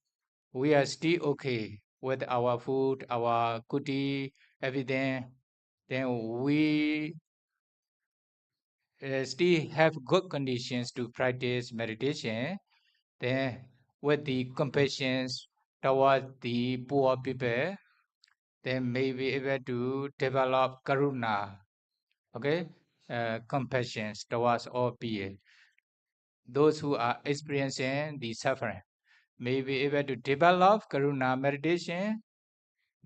we are still okay with our food, our kuti, everything. Then we still have good conditions to practice meditation. Then with the compassion towards the poor people, then may be able to develop karuna, okay, compassion towards all people. Those who are experiencing the suffering may be able to develop karuna meditation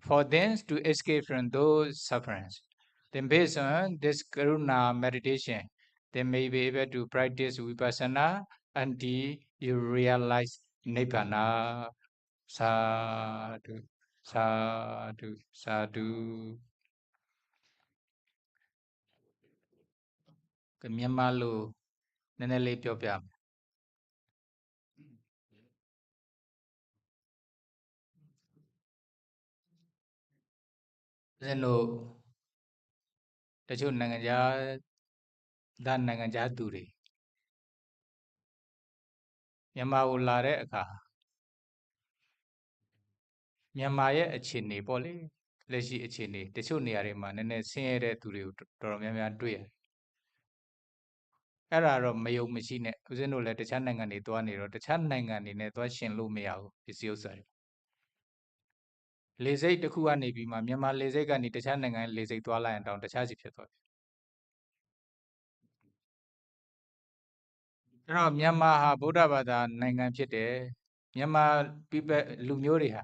for them to escape from those sufferings. Then based on this karuna meditation, they may be able to practice vipassana until you realize nibbana. Sadhu, sadhu, sadhu. မြန်မာလိုနည်းနည်းလေးပြောပြမယ်ဦးဇင်းတို့တချို့နိုင်ငံခြားသူတွေမြန်မာကိုလာတဲ့အခါမြန်မာရဲ့အခြေအနေပေါ့လေလက်ရှိအခြေအနေတချို့နေရာတွေမှာနည်းနည်းဆင်းရဲတဲ့သူတွေကိုတော်တော်များများတွေ့ရတယ်အဲ့ဒါတော့မယုံမရှိနဲ့ဦးဇင်းတို့လည်းတခြားနိုင်ငံတွေသွားနေတော့တခြားနိုင်ငံတွေနဲ့သွားရှင်လို့မရဘူးပစ္စည်းဥစ္စာတွေလေစိတ်တစ်ခုကနေပြီးမှမြန်မာလေစိတ်ကနေတခြားနိုင်ငံလေစိတ်သွားလိုက်ရင်တောင်တခြားစီဖြစ်သွားပြီအဲ့တော့မြန်မာဟာဗုဒ္ဓဘာသာနိုင်ငံဖြစ်တယ်မြန်မာလူမျိုးတွေဟာ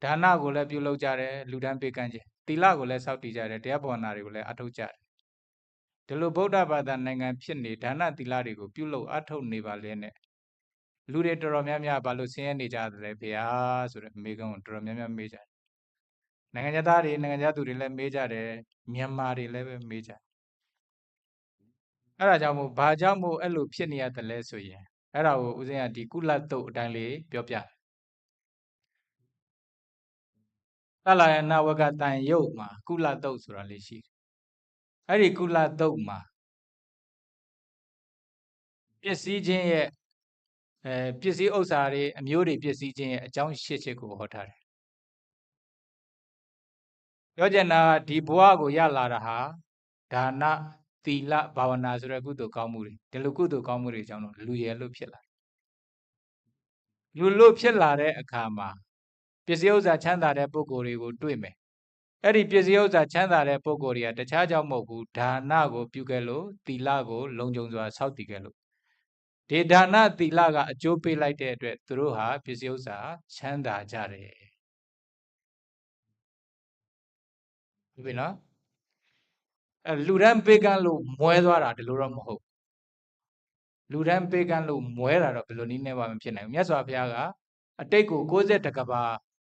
ဒါနကိုလည်းပြုလုပ်ကြတယ်လူဒန်းပေးကမ်းခြင်းသီလကိုလည်းစောင့်တည်ကြတယ်တရားဘောနာတွေကိုလည်းအထောက်ကြတယ်ဒီလိုဗုဒ္ဓဘာသာနိုင်ငံဖြစ်နေဒါနသီလတွေကိုပြုလုပ်အထောက်နေပါလေနဲ့လူတွေတော်တော်များများဘာလို့ဆင်းရဲနေကြတယ်ဖေဟာဆိုတဲ့မေးခွန်းကိုတော်တော်များများမေးကြတယ်နိုင်ငံသားတွေနိုင်ငံသားသူတွေလည်းမေးကြတယ်မြန်မာတွေလည်းပဲမေးကြတယ်အဲ့ဒါကြောင့်မို့ဘာကြောင့်မို့အဲ့လိုဖြစ်နေရတယ်လဲဆိုရင်အဲ့ဒါကိုဦးဇင်းကဒီကုလတုတ်အတိုင်းလေးပြောပြသလယနာဝကတန်ယုတ်မှာကုလတုတ်ဆိုတာလေးရှိတယ်အဲ့ဒီကုလတုတ်မှာပစ္စည်းချင်းရဲ့ပစ္စည်းဥစ္စာတွေအမျိုးတွေပစ္စည်းချင်းရဲ့အကြောင်းရှစ်ချက်ကိုဟောထားတယ်ပြောချင်တာဒီဘဝကိုရလာတာဟာဒါနသီလဘာဝနာဆိုတဲ့ကုသိုလ်ကောင်းမှုတွေဒီလိုကုသိုလ်ကောင်းမှုတွေကြောင့်တော့လူရယ်လို့ဖြစ်လာလူလို့ဖြစ်လာတဲ့အခါမှာပစ္စည်းဥစ္စာချမ်းသာတဲ့ပုဂ္ဂိုလ်တွေကိုတွေ့မယ်အဲ့ဒီပစ္စည်းဥစ္စာချမ်းသာတဲ့ပုဂ္ဂိုလ်တွေကတခြားကြောင့်မဟုတ်ဘူးဒါနကိုပြုခဲ့လို့သီလကိုလုံခြုံစွာစောင့်တည်ခဲ့လို့ဒီဒါနသီလကအကျိုးပေးလိုက်တဲ့အတွက်သူတို့ဟာပစ္စည်းဥစ္စာချမ်းသာကြတယ်ဟုတ်ပြီနော်လူတန်းပေးကမ်းလို့မွဲသွားတာဒီလိုတော့မဟုတ်လူတန်းပေးကမ်းလို့မွဲတာတော့ဘယ်လိုနည်းနဲ့မှမဖြစ်နိုင်ဘူးမြတ်စွာဘုရားကအတိတ်ကို60ကဘာ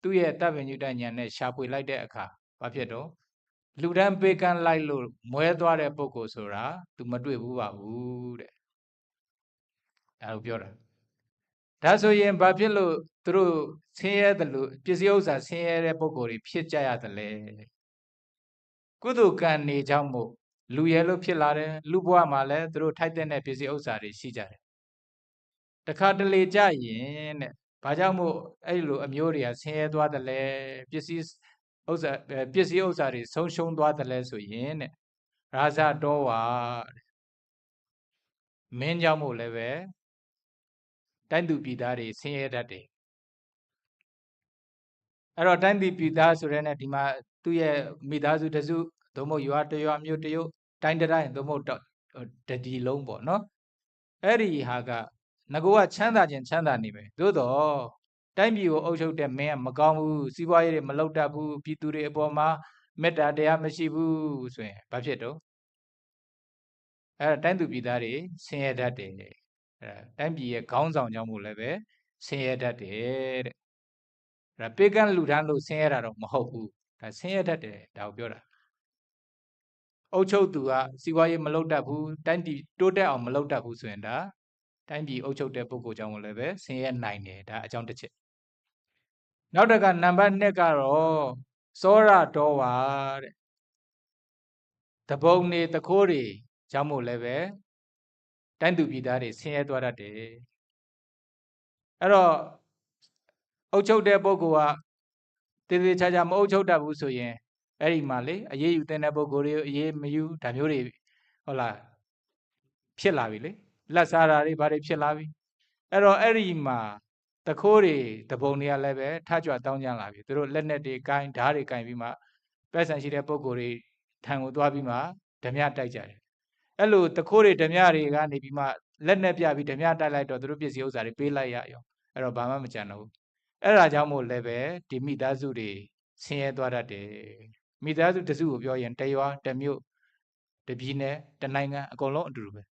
သူ့ရဲ့တပ်ပညုတဉာဏ်နဲ့ရှာဖွေလိုက်တဲ့အခါဘာဖြစ်တော့လူတန်းပေးကမ်းလိုက်လို့မွဲသွားတဲ့ပုဂ္ဂိုလ်ဆိုတာ तू မတွေ့ဘူးပါဘူးတဲ့ဒါကိုပြောတာဒါဆိုရင်ဘာဖြစ်လို့သူတို့ဆင်းရဲတယ်လို့ပစ္စည်းဥစ္စာဆင်းရဲတဲ့ပုဂ္ဂိုလ်တွေဖြစ်ကြရတယ်လဲကုသိုလ်ကံနေကြောင့်မို့ လူရဲလို့ဖြစ်လာတယ်လူဘဝမှာလည်းသူတို့ထိုက်တဲ့ပစ္စည်းဥစ္စာတွေရှိကြတယ်တခါတလေကြရင်တဲ့ဘာကြောင့်မို့အဲ့လိုအမျိုးတွေကဆင်းရဲသွားတယ်လဲပစ္စည်းဥစ္စာတွေဆုံးရှုံးသွားတယ်လဲဆိုရင်တဲ့ရာဇတော်ဝါမင်းကြောင့်မို့လည်းပဲတိုင်းသူပြည်သားတွေဆင်းရဲတတ်တယ်အဲ့တော့တိုင်းသူပြည်သားဆိုတဲ့နဲ့ဒီမှာသူ့ရဲ့မိသားစုတစုသို့မဟုတ်ရွာတရွာမြို့တရုတ်တိုင်းတိုင်းသို့မဟုတ်တဒီလုံးပေါ့နော်အဲ့ဒီဟာကငကောကချမ်းသာခြင်းချမ်းသာနေပဲသို့တော့တိုင်းပြည်ကိုအုပ်ချုပ်တဲ့မင်းကမကောင်းဘူးစီးပွားရေးတွေမလုပ်တတ်ဘူးပြည်သူတွေအပေါ်မှာမေတ္တာတရားမရှိဘူးဆိုရင်ဘာဖြစ်တော့အဲ့တိုင်းသူပြည်သားတွေဆင်းရဲတတ်တယ်အဲ့တိုင်းပြည်ရဲ့ခေါင်းဆောင်ကြောင့်မို့လည်းပဲဆင်းရဲတတ်တယ်တဲ့အဲ့ပေကန်းလူတန်းလို့ဆင်းရဲတာတော့မဟုတ်ဘူးဒါဆင်းရဲတတ်တယ်ဒါကိုပြောတာအုပ်ချုပ်သူကစီးပွားရေးမလုပ်တတ်ဘူးတိုင်းပြည်တိုးတက်အောင်မလုပ်တတ်ဘူးဆိုရင်ဒါတိုင်းပြည်အုပ်ချုပ်တဲ့ပုဂ္ဂိုလ်ကြောင့်လည်းပဲဆင်းရဲနိုင်တယ်ဒါအကြောင်းတစ်ချက်နောက်တစ်ခါနံပါတ်2ကတော့စောရတော်ဝါတဲ့တပုံနေတခိုးတွေကြောင့်မို့လည်းပဲတိုင်းသူပြည်သားတွေဆင်းရဲသွားတတ်တယ်အဲ့တော့အုပ်ချုပ်တဲ့ပုဂ္ဂိုလ်ကတည်တည်ချာချာမအုပ်ချုပ်တတ်ဘူးဆိုရင်အဲ့ဒီမှာလေအရေးယူတဲ့ပုဂ္ဂိုလ်တွေအရေးမယူဒါမျိုးတွေဟုတ်လားဖြစ်လာပြီလေလက်စားတာတွေဘာတွေဖြစ်လာပြီအဲ့တော့အဲ့ဒီမှာတခိုးတွေတပုံတွေကလည်းပဲထကြွတောင်းကြလာပြီသူတို့လက်နဲ့တွေကင်ဓာတ်တွေကင်ပြီးမှပဲဆန်ရှိတဲ့ပုဂ္ဂိုလ်တွေထံကိုသွားပြီးမှဓမြတိုက်ကြတယ်အဲ့လိုတခိုးတွေဓမြတွေကနေပြီးမှလက်နဲ့ပြပြီးဓမြတိုက်လိုက်တော့သူတို့ပစ္စည်းဥစ္စာတွေပေးလိုက်ရရောအဲ့တော့ဘာမှမကြံတော့ဘူးအဲ့ဒါကြောင့်မို့လည်းပဲဒီမိသားစုတွေဆင်းရဲသွားတတ်တယ်မိသားစုတစုကိုပြောရင်တရွာတမြို့တပြည်နယ်တနိုင်ငံအကုန်လုံးအတူတူပဲ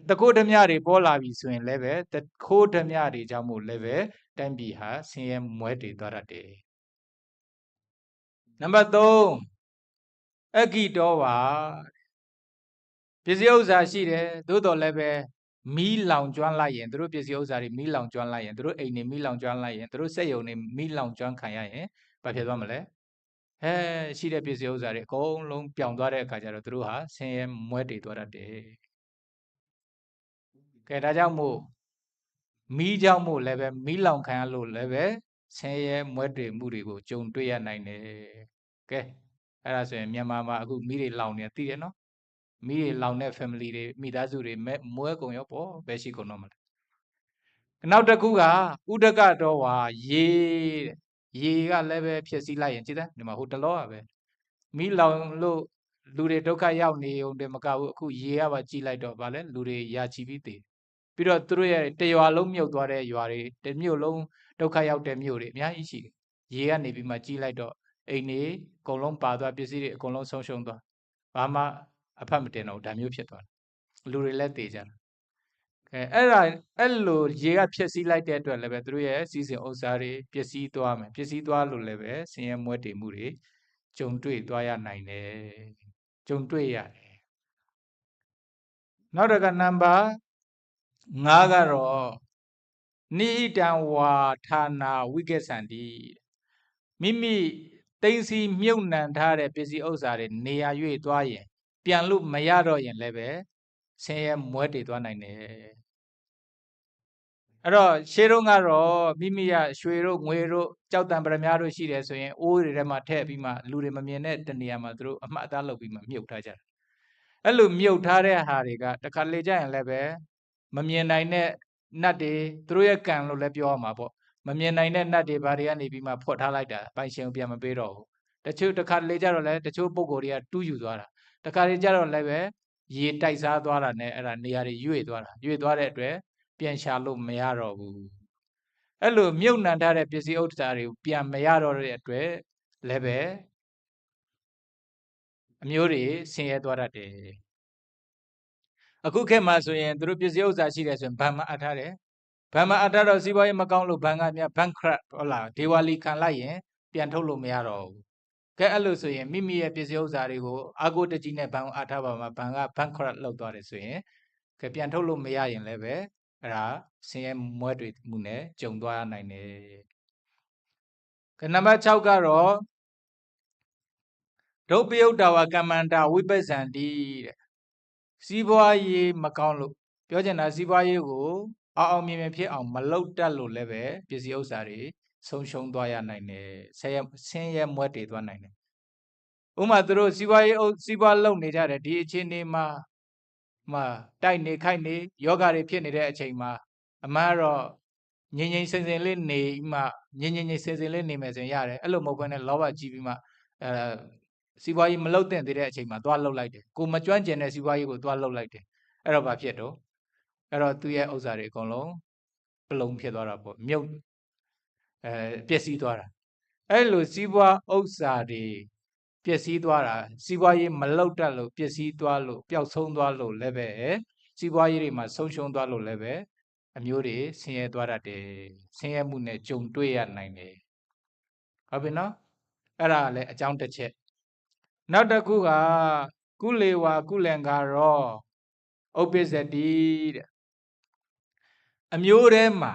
တခိုးဓမြတွေပေါ်လာပြီဆိုရင်လည်းပဲတခိုးဓမြတွေကြောင့်မို့လည်းပဲတိုင်းပြည်ဟာဆင်းရဲမွဲတေသွားတတ်တယ်နံပါတ်3အဂိတောဝါပစ္စည်းဥစ္စာရှိတယ်သို့တော်လည်းပဲမီးလောင်ကျွမ်းလိုက်ရင်သူတို့ပစ္စည်းဥစ္စာတွေမီးလောင်ကျွမ်းလိုက်ရင်သူတို့အိမ်တွေမီးလောင်ကျွမ်းလိုက်ရင်သူတို့စက်ရုံတွေမီးလောင်ကျွမ်းခံရရင်ဘာဖြစ်သွားမလဲရှိတဲ့ပစ္စည်းဥစ္စာတွေအကုန်လုံးပြောင်းသွားတဲ့အခါကျတော့သူတို့ဟာဆင်းရဲမွဲတေသွားတတ်တယ်ကဲဒါကြောင့်မို့မီးကြောင့်မို့လည်းပဲမီးလောင်ခံရလို့လည်းပဲဆင်းရဲမွဲတေမှုတွေကိုကြုံတွေ့ရနိုင်တယ်ကဲအဲ့ဒါဆိုရင်မြန်မာမှာအခုမီးတွေလောင်နေသိတယ်နော်မီးတွေလောင်တဲ့ family တွေမိသားစုတွေမွဲကုန်ရောပေါ့ဘယ်ရှိကုန်တော့မလဲနောက်တစ်ခုကဥဒကတော်ဝါရေကလည်းပဲဖြစ်စည်းလိုက်ရင်ကြည့်တယ်ဒီမှာဟိုတလောပဲမီးလောင်လို့လူတွေဒုက္ခရောက်နေုံတည်းမကဘူးအခုရေကပါကြည့်လိုက်တော့ဗာလဲလူတွေရာချီပြီးသေးပြီးတော့သူတို့ရဲ့တရွာလုံးမြုပ်သွားတဲ့ရွာတွေတမြို့လုံးဒုက္ခရောက်တဲ့မြို့တွေအများကြီးရှိတယ်ရေကနေပြီးမှကြီးလိုက်တော့အိမ်တွေအကုန်လုံးပါသွားပစ္စည်းတွေအကုန်လုံးဆုံးရှုံးသွားဘာမှအဖတ်မတင်တော့ဒါမျိုးဖြစ်သွားတယ်လူတွေလည်းတေကြတယ်အဲ့လိုရေကဖြစ်စည်းလိုက်တဲ့အတွက်လည်းပဲသူတို့ရဲ့စီစဉ်ဥစ္စာတွေပစ္စည်းသွားမယ်ပစ္စည်းသွားလို့လည်းပဲဆင်းရဲမွဲတေမှုတွေကြုံတွေ့သွားရနိုင်တယ်ကြုံတွေ့ရတယ်နောက်တစ်ခါနံပါတ်5ကတော့နိဟိတံဝါဌာနာဝိကစ္ဆန္တိမိမိသိသိမြုပ်နှံထားတဲ့ပစ္စည်းဥစ္စာတွေနေရာ၍သွားရင်ပြန်လို့မရတော့ရင်လည်းပဲဆင်းရဲမွဲတေသွားနိုင်တယ်အဲ့တော့ရှေးတုန်းကတော့မိမိရရွှေတို့ငွေတို့ကြောက်တံပရမများတို့ရှိတယ်ဆိုရင်အိုးတွေထဲမှာထည့်ပြီးမှလူတွေမမြင်တဲ့တနေရာမှာသူတို့အမှတ်အသားလုပ်ပြီးမှမြုပ်ထားကြတယ်အဲ့လိုမြုပ်ထားတဲ့ဟာတွေကတခါလေကြရင်လည်းပဲမမြင်နိုင်တဲ့နတ်တွေသူတို့ရဲ့ကံလို့လည်းပြောရမှာပေါ့မမြင်နိုင်တဲ့နတ်တွေဘာတွေကနေပြီးမှဖွက်ထားလိုက်တာပိုင်ရှင်ပြန်မပေးတော့ဘူးတချို့တခါလေကြတော့လည်းတချို့ပုံကိုယ်တွေကတူးယူသွားတာတခါလေကြတော့လည်းပဲရေတိုက်စားသွားတာနဲ့အဲ့ဒါနေရာတွေရွေ့သွားတဲ့အတွက်ပြန်ရှာလို့မရတော့ဘူးအဲ့လိုမြုပ်နှံထားတဲ့ပစ္စည်းဥစ္စာတွေပြန်မရတော့တဲ့အတွက်လည်းပဲအမျိုးတွေဆင်းရဲသွားတတ်တယ်အခုခေတ်မှာဆိုရင်သူတို့ပစ္စည်းဥစ္စာရှိတယ်ဆိုရင်ဘဏ်မှာအပ်ထားတယ်ဘဏ်မှာအပ်ထားတော့စီးပွားရေးမကောင်းလို့ဘဏ်ကများ bankrupt ဟုတ်လားဒေဝါလီခံလိုက်ရင်ပြန်ထုတ်လို့မရတော့ဘူးကဲအဲ့လိုဆိုရင်မိမိရဲ့ပစ္စည်းဥစ္စာတွေကိုအာကိုတကြီးနဲ့ဘဏ်ကိုအပ်ထားပါမှာဘဏ်က bankrupt လောက်သွားတယ်ဆိုရင်ကဲပြန်ထုတ်လို့မရရင်လည်းပဲအဲ့ဒါဆင်းရဲမွဲတွေမှုနဲ့ကြုံသွားနိုင်တယ်ကနံပါတ်6ကတော့ဒ ဒုပယုတ်တာဝကမ္မန္တာဝိပဿန္တိတဲ့စီးပွားရေးမကောင်းလို့ပြောချင်တာစီးပွားရေးကိုအောင်မြင်မြင်ဖြစ်အောင်မလုပ်တတ်လို့လည်းပဲပစ္စည်းဥစ္စာတွေဆုံးရှုံးသွားရနိုင်တယ်ဆင်းရဲမွဲတေသွားနိုင်တယ်ဥမာသူတို့စီးပွားလုပ်နေကြတယ်ဒီအခြေအနေမှာတိုက်နေခိုက်နေယောဂတွေဖြစ်နေတဲ့အချိန်မှာအမှန်တော့ငြိမ်ငြိမ်စင်စင်လေးနေမှငြိမ်ငြိမ်စင်စင်လေးနေမယ်ဆိုရင်ရတယ်အဲ့လိုမဟုတ်ဘဲနဲ့လောဘကြီးပြီးမှစီးပွားရေးမလုပ်တဲ့တဲ့အချိန်မှာသွားလှုပ်လိုက်တယ်ကိုမကျွမ်းကျင်တဲ့စီးပွားရေးကိုသွားလှုပ်လိုက်တယ်အဲ့တော့ဘာဖြစ်တော့အဲ့တော့သူ့ရဲ့ဥစ္စာတွေအကုန်လုံးပလုံဖြစ်သွားတာပေါ့မြုပ်ပျက်စီးသွားတာအဲ့လိုစီးပွားဥစ္စာတွေပျက်စီးသွားတာစီးပွားရေးမလုပ်တတ်လို့ပျက်စီးသွားလို့ပျောက်ဆုံးသွားလို့လည်းပဲစီးပွားရေးတွေမှာဆုံးရှုံးသွားလို့လည်းပဲအမျိုးတွေဆင်းရဲသွားတတ်တယ်ဆင်းရဲမှုနဲ့ကြုံတွေ့ရနိုင်တယ်ဟုတ်ပြီနော်အဲ့ဒါလည်းအကြောင်းတစ်ချက်နောက်တစ်ခုကကုလေဝါကုလင်္ကာရောဥပ္ပစ္စတိတဲ့အမျိုးထဲမှာ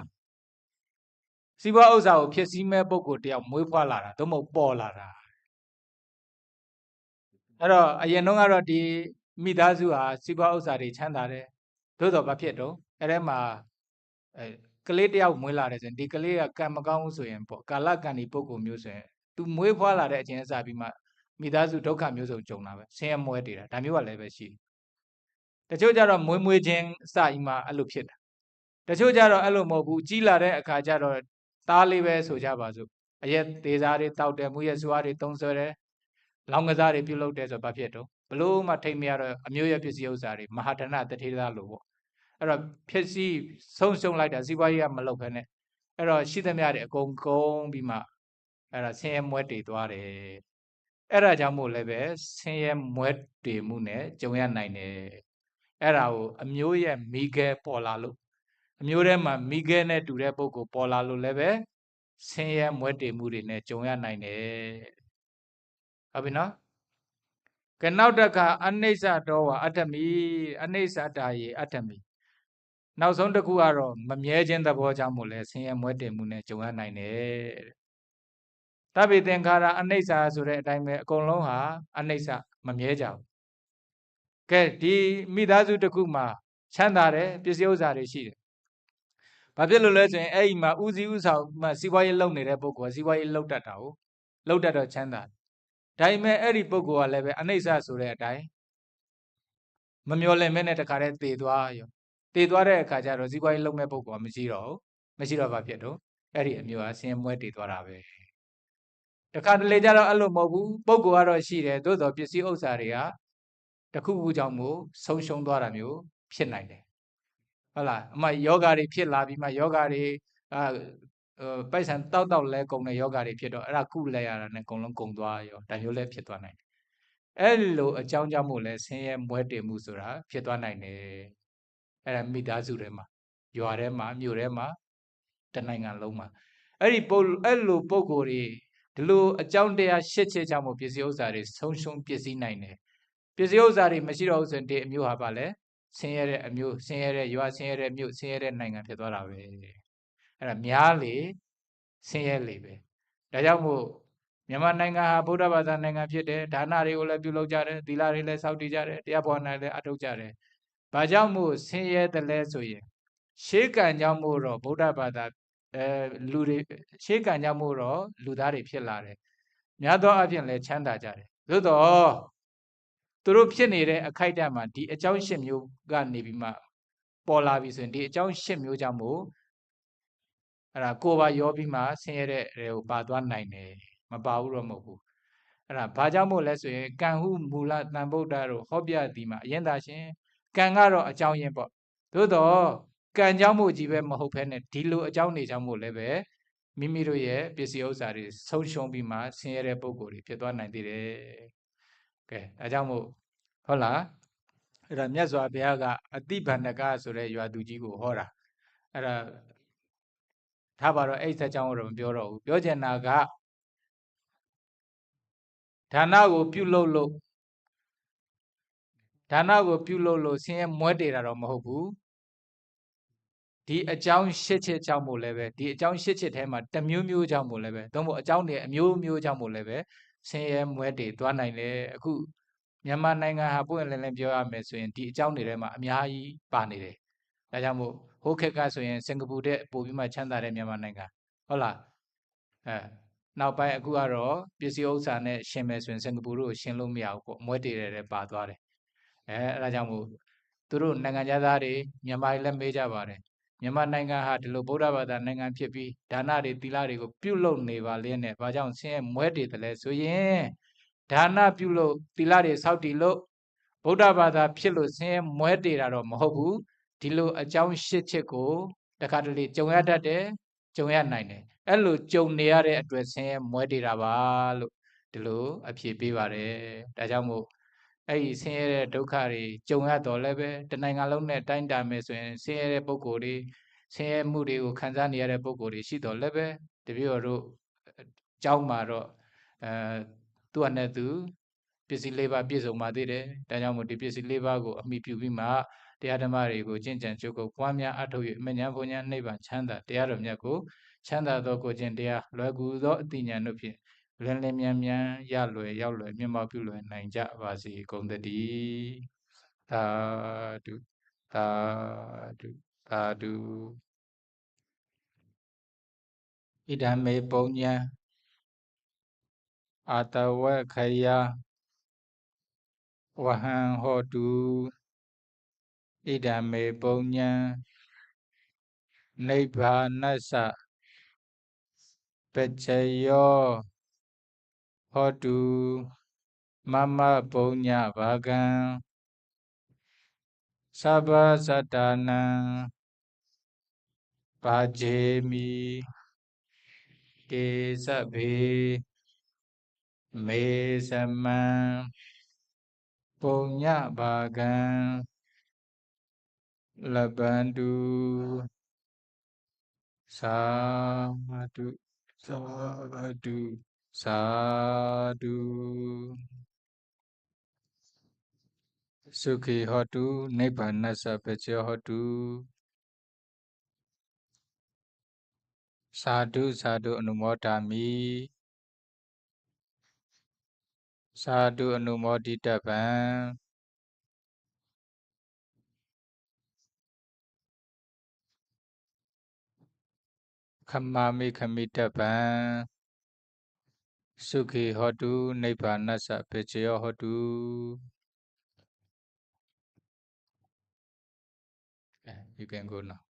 စီးပွားဥစ္စာကိုဖြစ်စည်းမဲ့ပုဂ္ဂိုလ်တယောက်မွေးဖွားလာတာသို့မဟုတ်ပေါ်လာတာအဲ့တော့အရင်တော့ကတော့ဒီမိသားစုဟာစီးပွားဥစ္စာတွေချမ်းသာတယ်သို့တော်ဘာဖြစ်တော့အဲ့ထဲမှာကလေးတယောက်မွေးလာတယ်ဆိုရင်ဒီကလေးကကံမကောင်းဘူးဆိုရင်ပေါ့ကာလကံဒီပုဂ္ဂိုလ်မျိုးဆိုရင်သူမွေးဖွားလာတဲ့အချိန်အစပြီးမှမိသားစုဒုက္ခမျိုးစုံကြုံတာပဲဆင်းရဲမွဲတေတာဒါမျိုးကလည်းပဲရှိတချို့ကြတော့မွေးချင်းစပြီးမှအဲ့လိုဖြစ်တာတချို့ကြတော့အဲ့လိုမဟုတ်ဘူးကြီးလာတဲ့အခါကျတော့သားလေးပဲဆိုကြပါစို့အရက်သေးစားတွေတောက်တယ်မူရက်စွားတွေသုံးဆွဲတယ်လောင်းကစားတွေပြုလုပ်တယ်ဆိုဘာဖြစ်တော့ဘလို့မှထိတ်မရတော့အမျိုးရပစ္စည်းဥစ္စာတွေမဟာဒဏတထေသားလို့ပေါ့အဲ့တော့ဖြစ်စီဆုံးရှုံးလိုက်တာစီးပွားရေးကမလုပ်ဖ ೇನೆ အဲ့တော့ရှိသမျှတွေအကုန်ကုန်ပြီးမှအဲ့ဒါဆင်းရဲမွဲတေသွားတယ်အဲ့ဒါကြောင့်မို့လည်းပဲဆင်းရဲမွဲတေမှုနဲ့ကြုံရနိုင်တယ်အဲ့ဒါကိုအမျိုးရဲ့မိခဲပေါ်လာလို့အမျိုးထဲမှာမိခဲနဲ့တူတဲ့ပုဂ္ဂိုလ်ပေါ်လာလို့လည်းပဲဆင်းရဲမွဲတေမှုတွေနဲ့ကြုံရနိုင်တယ်ဟုတ်ပြီနော်ကနောက်တခါအနိစ္စတော်ဝအတ္တမိအနိစ္စတာယေအတ္တမိနောက်ဆုံးတစ်ခုကတော့မမြဲခြင်းသဘောကြောင့်မို့လဲဆင်းရဲမွဲတေမှုနဲ့ကြုံရနိုင်တယ်တပိသင်္ခါရအနိစ္စဆိုတဲ့အတိုင်းပဲအကုန်လုံးဟာအနိစ္စမမြဲကြဘူးကဲဒီမိသားစုတစ်ခုမှာချမ်းသာတယ်ပစ္စည်းဥစ္စာတွေရှိတယ်ဘာဖြစ်လို့လဲဆိုရင်အဲ့ဒီမှာဥစည်းဥဆောင်မှစီးပွားရေးလုပ်နေတဲ့ပုဂ္ဂိုလ်ကစီးပွားရေးလုပ်တတ်တာကိုလုပ်တတ်တော့ချမ်းသာဒါပေမဲ့အဲ့ဒီပုဂ္ဂိုလ်ကလည်းပဲအနိစ္စဆိုတဲ့အတိုင်းမမျော်လင့်မဲနဲ့တခါတည်းတည်သွားရောတည်သွားတဲ့အခါကျတော့စီးပွားရေးလုပ်မဲ့ပုဂ္ဂိုလ်ကမရှိတော့ဘာဖြစ်တော့အဲ့ဒီအမျိုးကဆင်းရဲမွဲတည်သွားတာပဲတခါတလေကျတော့အဲ့လိုမဟုတ်ဘူးပုဂ္ဂိုလ်ကတော့ရှိတယ်သို့တော်ပစ္စည်းဥစ္စာတွေကတခုခုကြောင့်မို့ဆုံးရှုံးသွားတာမျိုးဖြစ်နိုင်တယ်ဟုတ်လားအမှယောဂါတွေဖြစ်လာပြီးမှယောဂါတွေပိုက်ဆံတောက်လဲကုန်တဲ့ယောဂါတွေဖြစ်တော့အဲ့ဒါကုလဲရတာနဲ့အကုန်လုံးကုန်သွားရောဒါမျိုးလည်းဖြစ်သွားနိုင်တယ်အဲ့လိုအကြောင်းကြောင့်မို့လဲဆင်းရဲမွဲတေမှုဆိုတာဖြစ်သွားနိုင်တယ်အဲ့ဒါမိသားစုထဲမှာရွာထဲမှာမြို့ထဲမှာတနိုင်ငံလုံးမှာအဲ့လိုပုံကိုယ်တွေဒီလိုအကြောင်းတရားရှစ်ချက်ကြောင့်မို့ပစ္စည်းဥစ္စာတွေဆုံးရှုံးပစ္စည်းနိုင်တယ်ပစ္စည်းဥစ္စာတွေမရှိတော့ဘူးဆိုရင်ဒီအမျိုးဟာပါလဲဆင်းရဲတဲ့အမျိုးဆင်းရဲတဲ့ရွာဆင်းရဲတဲ့မြို့ဆင်းရဲတဲ့နိုင်ငံဖြစ်သွားတာပဲအဲ့ဒါများလေဆင်းရဲလေပဲဒါကြောင့်မို့မြန်မာနိုင်ငံဟာဗုဒ္ဓဘာသာနိုင်ငံဖြစ်တယ်ဒါနတွေကိုလည်းပြုလုပ်ကြတယ်သီလတွေလည်းစောင့်တည်ကြတယ်တရားဘောနာလည်းအထောက်ကြတယ်ဘာကြောင့်မို့ဆင်းရဲတယ်လဲဆိုရင်ရှေးကံကြောင့်မို့တော့ဗုဒ္ဓဘာသာလူတွေရှေးကံကြောင့်မို့တော့လူသားတွေဖြစ်လာတယ်များသောအားဖြင့်လည်းချမ်းသာကြတယ်သို့တော့သူတို့ဖြစ်နေတဲ့အခိုက်အတန့်မှာဒီအကြောင်းရှစ်မျိုးကနေပြီးမှပေါ်လာပြီဆိုရင်ဒီအကြောင်းရှစ်မျိုးကြောင့်မို့အဲ့ဒါကိုယ်ပါရောပြီးမှဆင်းရဲတဲ့ကိုပါသွားနိုင်တယ်မပါဘူးတော့မဟုတ်ဘူးအဲ့ဒါဘာကြောင့်မို့လဲဆိုရင်ကံဟုမူလတန်ဗုဒ္ဓတို့ဟောပြသည်မှာအရင်သာရှင်ကံကတော့အကြောင်းရင်းပေါ့သို့တော့ကံကြောင့်မို့ကြီးပဲမဟုတ်ဘဲနဲ့ဒီလိုအကြောင်းတွေကြောင့်မို့လည်းပဲမိမိတို့ရဲ့ပစ္စည်းဥစ္စာတွေဆုံးရှုံးပြီးမှဆင်းရဲတဲ့ပုံကိုယ်တွေဖြစ်သွားနိုင်သေးတယ်ကဲအဲကြောင့်မို့ဟုတ်လားအဲ့ဒါမြတ်စွာဘုရားကအတိဗန္ဒကဆိုတဲ့ရွာသူကြီးကိုဟောတာအဲ့ဒါထားပါတော့အဲ့ဆက်ကြောင်းတော့မပြောတော့ဘူးပြောချင်တာကဒါနကိုပြုလုပ်လို့ဆင်းရဲမွဲတေတာတော့မဟုတ်ဘူးဒီအကြောင်းရှစ်ချက်ကြောင့်မို့လည်းပဲဒီအကြောင်းရှစ်ချက်ထဲမှာတစ်မျိုးမျိုးကြောင့်မို့လည်းပဲသို့မဟုတ်အကြောင်းတွေအမျိုးမျိုးကြောင့်မို့လည်းပဲ ဆင်းရဲမွဲတေသွားနိုင်လဲအခုမြန်မာနိုင်ငံဟာပွင့်လင်းလင်းပြောရမယ်ဆိုရင်ဒီအကြောင်းတွေထဲမှာအများကြီးပါနေတယ်ဒါကြောင့်မို့ဟိုးခက်ကဆိုရင်စင်ကာပူတဲ့ပို့ပြီးမှချမ်းသာတဲ့မြန်မာနိုင်ငံဟုတ်လားနောက်ပိုင်းအခုကတော့ပစ္စည်းဥစ္စာနဲ့ရှင်မယ်ဆိုရင်စင်ကာပူတို့ရှင်လို့မရဘူးပေါ့မွဲတေတယ်ပါသွားတယ်အဲ့ဒါကြောင့်မို့သူတို့နိုင်ငံသားတွေမြန်မာတွေလည်းမေးကြပါတယ်မြန်မာနိုင်ငံဟာဒီလိုဗုဒ္ဓဘာသာနိုင်ငံဖြစ်ပြီးဒါနတွေသီလတွေကိုပြုလုပ်နေပါလင်းနဲ့ဘာကြောင့်ဆင်းရဲမွဲတေတယ်လဲဆိုရင်ဒါနပြုလို့သီလတွေစောင့်တည်လို့ဗုဒ္ဓဘာသာဖြစ်လို့ဆင်းရဲမွဲတေတာတော့မဟုတ်ဘူးဒီလိုအကြောင်းရှစ်ချက်ကိုတခါတလေကြုံရတတ်တယ်ကြုံရနိုင်တယ်အဲ့လိုကြုံနေရတဲ့အတွက်ဆင်းရဲမွဲတေတာပါလို့ဒီလိုအဖြေပေးပါတယ်ဒါကြောင့်မို့အဲ့ဒီဆင်းရဲတဲ့ဒုက္ခတွေကြုံရတော့လည်းပဲတနိုင်ငံလုံးနဲ့တိုင်းတာမယ်ဆိုရင်ဆင်းရဲတဲ့ပုဂ္ဂိုလ်တွေဆင်းရဲမှုတွေကိုခံစားနေရတဲ့ပုဂ္ဂိုလ်တွေရှိတော့လည်းပဲတပည့်တော်တို့အကြောင်းမှာတော့သူ့အနေနဲ့သူပစ္စည်း၄ပါးပြည့်စုံပါသေးတယ်ဒါကြောင့်မို့ဒီပစ္စည်း၄ပါးကိုအမိပြုပြီးမှတရားဓမ္မတွေကိုကျင့်ကြံကြိုးကိုပွားများအထောက်၍မဉ္ဇဉ်ဘုံဉ္ဇဉ်နိဗ္ဗာန်ချမ်းသာတရားတော်မြတ်ကိုချမ်းသာသောကိုကျင့်တရားလွယ်ကူသောအတိညာဉ်တို့ဖြင့်လင်းလင်းမြန်မြန်ရလွယ်ရောက်လွယ်မြတ်မောပြုလွယ်နိုင်ကြပါစေကုန်သတည်းသာဓုသာဓုသာဓုဣဒံမေပုံညံအာတဝေခယဝဟံဟောတုဣဒံမေပုံညံနိဗ္ဗာနသပัจจယောဟောတုမမပုံညဘာကံသဗ္ဗဇတ္တနံပါဂျေမိကေသဗ္ဗေမေသမံပုံညဘာကံလဗန္တုသာဓုသာဓုသာဓုสุขีဟောတုနိဗ္ဗာနသပัจจယောဟောတုသာဓုသာဓုအနုမောဒာမိသာဓုအနုမောဒိတဗံခမာမိခမိတဗံสุขีဟောတုနိဗ္ဗာနသပัจจယောဟောတုYou can go now.